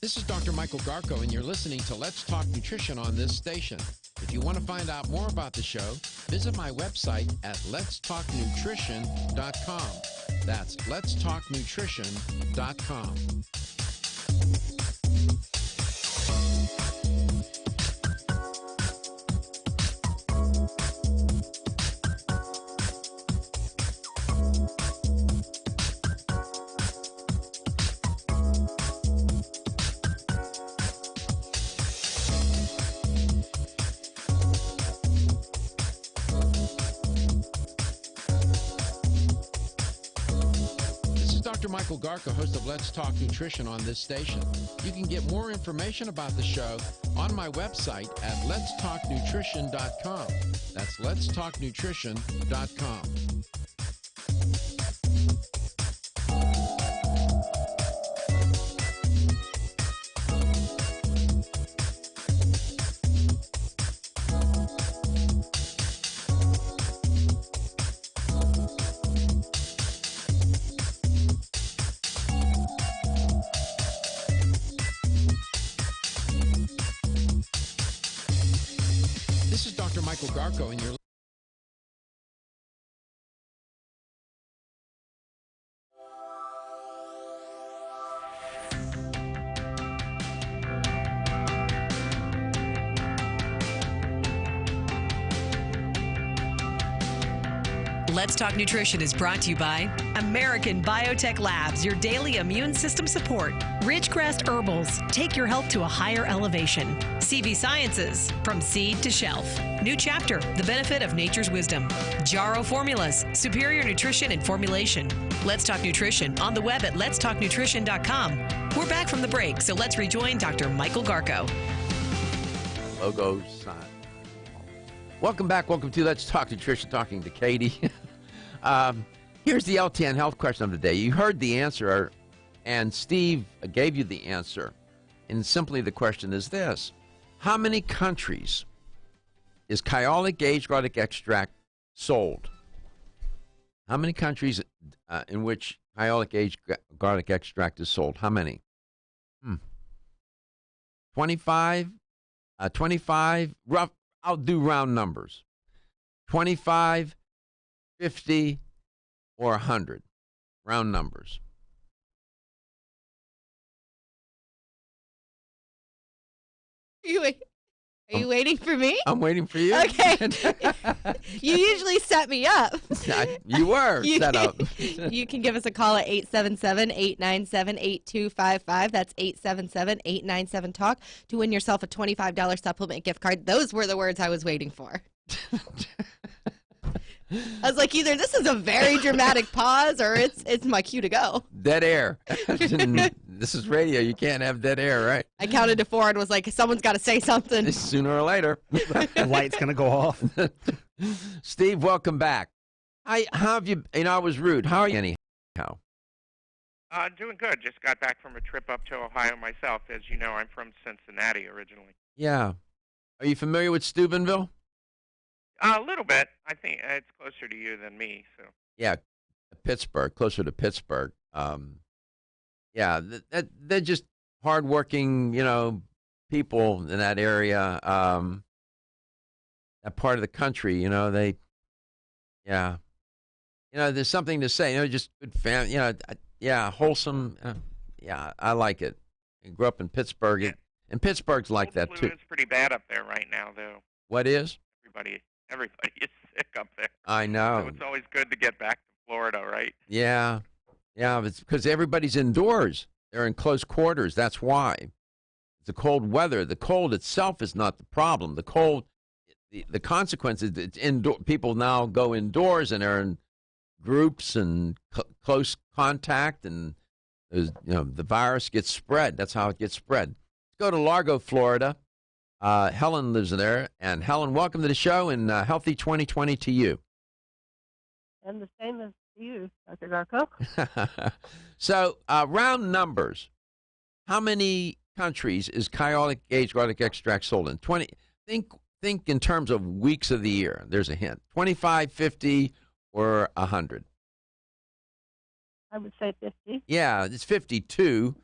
This is Dr. Michael Garko, and you're listening to Let's Talk Nutrition on this station. If you want to find out more about the show, visit my website at letstalknutrition.com. That's letstalknutrition.com. Dr. Michael Garko, host of Let's Talk Nutrition on this station. You can get more information about the show on my website at letstalknutrition.com. That's letstalknutrition.com. This is Dr. Michael Garko, and you're Let's Talk Nutrition is brought to you by American Biotech Labs, your daily immune system support. Ridgecrest Herbals, take your health to a higher elevation. CV Sciences, from seed to shelf. New Chapter, the benefit of nature's wisdom. Jarrow Formulas, superior nutrition and formulation. Let's Talk Nutrition on the web at letstalknutrition.com. We're back from the break, so let's rejoin Dr. Michael Garko. Logo sign. Welcome back. Welcome to Let's Talk Nutrition, talking to Katie. Here's the LTN health question of the day. You heard the answer, and Steve gave you the answer. And simply the question is this. How many countries is Kyolic Aged Garlic Extract sold? How many countries in which Kyolic Aged Garlic Extract is sold? How many? 25? 25? Rough. I'll do round numbers. 25, 50, or 100. Round numbers. Are you waiting for me? I'm waiting for you. Okay. You usually set me up. You were set up. You can give us a call at 877-897-8255. That's 877-897-TALK to win yourself a $25 supplement gift card. Those were the words I was waiting for. I was like, either this is a very dramatic pause or it's my cue to go. Dead air. This is radio. You can't have dead air, right? I counted to 4 and was like, someone's got to say something. Sooner or later. The light's going to go off. Steve, welcome back. How have you, I was rude. How are you anyhow? Doing good. Just got back from a trip up to Ohio myself. As you know, I'm from Cincinnati originally. Yeah. Are you familiar with Steubenville? A little bit. I think it's closer to you than me. So. Yeah, Pittsburgh, closer to Pittsburgh. Yeah, they're just hardworking, people in that area. That part of the country, there's something to say. Just good family. Wholesome. Yeah, I like it. I grew up in Pittsburgh, and Pittsburgh's like that too. It's pretty bad up there right now, though. What is? Everybody is sick up there. I know. So it's always good to get back to Florida, right? Yeah. Yeah, it's because everybody's indoors. They're in close quarters. That's why. It's the cold weather. The cold itself is not the problem. The cold, the consequence is it's indoor. People now go indoors and are in groups and close contact, and the virus gets spread. That's how it gets spread. Let's go to Largo, Florida. Helen lives there. And Helen, welcome to the show, and healthy 2020 to you. And the same as you, Dr. Garko. So, round numbers. How many countries is Kyolic Aged Garlic Extract sold in? 20. Think in terms of weeks of the year. There's a hint. 25, 50, or 100? I would say 50. Yeah, it's 52.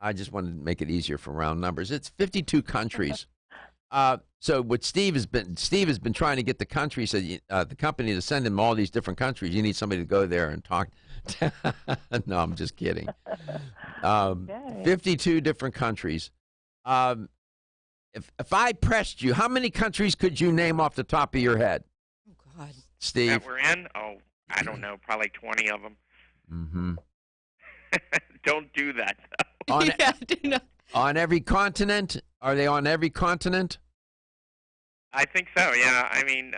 I just wanted to make it easier for round numbers. It's 52 countries. So what Steve has been trying to get the country, the company to send him all these different countries. You need somebody to go there and talk. No, I'm just kidding. 52 different countries. If I pressed you, how many countries could you name off the top of your head? Oh, God. Steve? That we're in? Oh, I don't know. Probably 20 of them. Mm-hmm. Don't do that, though. Do not. On every continent? Are they on every continent? I think so, yeah. I mean,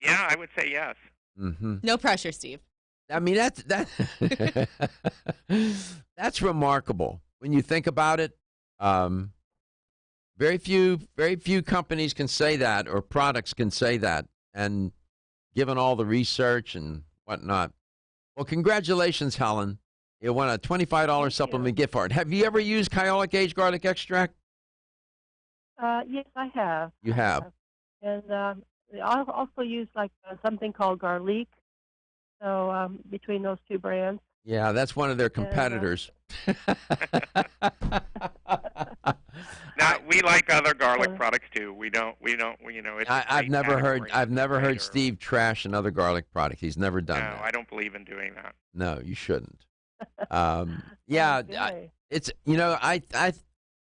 yeah, I would say yes. Mm-hmm. No pressure, Steve. I mean, that's remarkable when you think about it. Very few companies can say that, or products can say that, and given all the research and whatnot. Well, congratulations, Helen. You won a $25 supplement gift card. Have you ever used Kyolic Age Garlic Extract? Yes, I have. You have. And I also use something called Garlic. So between those two brands. Yeah, that's one of their competitors. Now, we like other garlic products too. We don't. You know, it's I've never heard Steve trash another garlic product. He's never done that. No, I don't believe in doing that. No, you shouldn't. Yeah, it's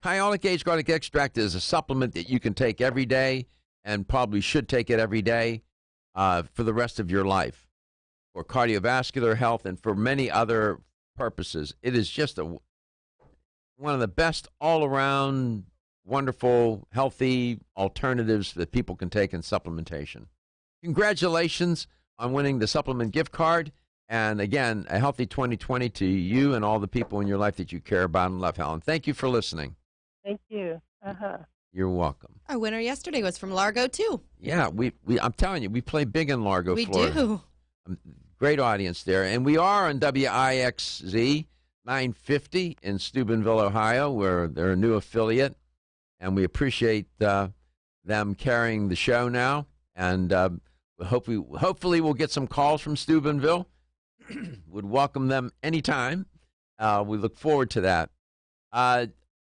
Kyolic Age Garlic Extract is a supplement that you can take every day, and probably should take it every day for the rest of your life, for cardiovascular health and for many other purposes. It is just one of the best all-around, wonderful, healthy alternatives that people can take in supplementation. Congratulations on winning the supplement gift card. And again, a healthy 2020 to you and all the people in your life that you care about and love, Helen. Thank you for listening. Thank you. You're welcome. Our winner yesterday was from Largo, too. Yeah, I'm telling you, we play big in Largo, Florida. We do. Great audience there. And we are on WIXZ 950 in Steubenville, Ohio, where they're a new affiliate. And we appreciate them carrying the show now. And hopefully we'll get some calls from Steubenville. Would welcome them anytime. We look forward to that.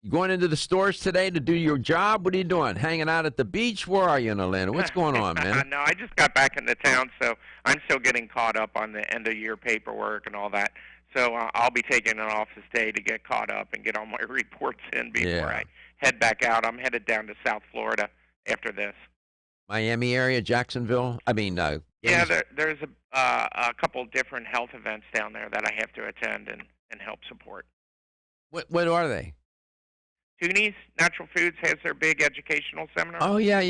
You going into the stores today to do your job? What are you doing? Hanging out at the beach? Where are you in Orlando? What's going on, man? No, I just got back into town, so I'm still getting caught up on the end-of-year paperwork and all that. So I'll be taking an office day to get caught up and get all my reports in before I head back out. I'm headed down to South Florida after this. Miami area, Jacksonville? Yeah, there's a couple different health events down there that I have to attend and help support. What are they? Toonies Natural Foods has their big educational seminar. Oh, yeah.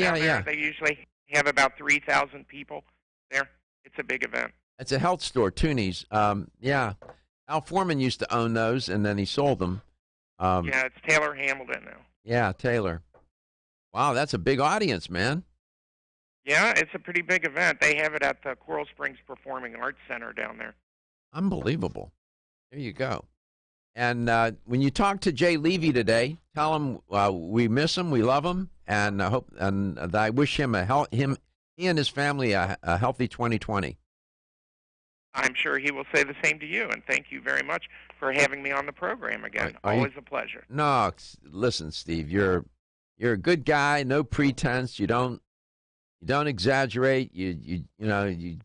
They usually have about 3,000 people there. It's a big event. It's a health store, Toonies. Yeah. Al Foreman used to own those, and then he sold them. Yeah, it's Taylor Hamilton now. Yeah, Taylor. Wow, that's a big audience, man. Yeah, it's a pretty big event. They have it at the Coral Springs Performing Arts Center down there. Unbelievable. There you go. And when you talk to Jay Levy today, tell him we miss him, we love him, and I wish him he and his family a healthy 2020. I'm sure he will say the same to you, and thank you very much for having me on the program again. Always a pleasure. No, listen, Steve, you're a good guy, no pretense. You don't exaggerate. You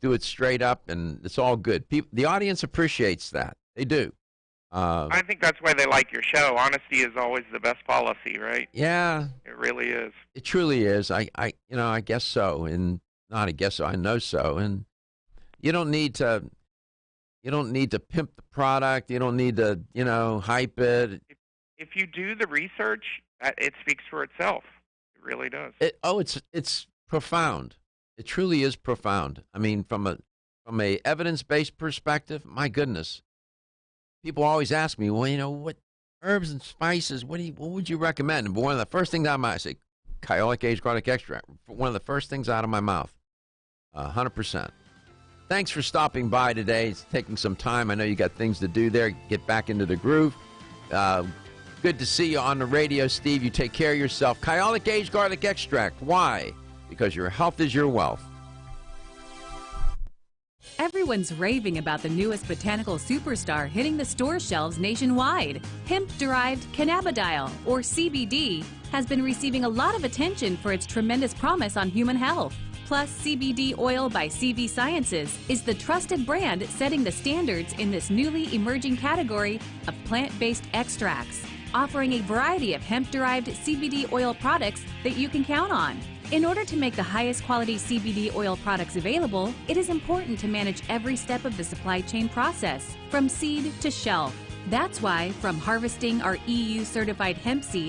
do it straight up, and it's all good. The audience appreciates that. They do. I think that's why they like your show. Honesty is always the best policy, right? Yeah, it really is. It truly is. I guess so, and not I guess so. I know so, and you don't need to pimp the product. You don't need to hype it. If you do the research, it speaks for itself. It really does. It's profound. It truly is profound. I mean, from a evidence-based perspective, my goodness. People always ask me, well, what herbs and spices, what would you recommend? And one of the first things out of my mouth, I say, Kyolic Age Garlic Extract. One of the first things out of my mouth. 100%. Thanks for stopping by today. It's taking some time. I know you got things to do there. Get back into the groove. Good to see you on the radio, Steve. You take care of yourself. Kyolic Age Garlic Extract. Why? Because your health is your wealth. Everyone's raving about the newest botanical superstar hitting the store shelves nationwide. Hemp-derived cannabidiol, or CBD, has been receiving a lot of attention for its tremendous promise on human health. Plus, CBD Oil by CV Sciences is the trusted brand setting the standards in this newly emerging category of plant-based extracts, offering a variety of hemp-derived CBD oil products that you can count on. In order to make the highest quality CBD oil products available, it is important to manage every step of the supply chain process, from seed to shelf. That's why, from harvesting our EU-certified hemp seed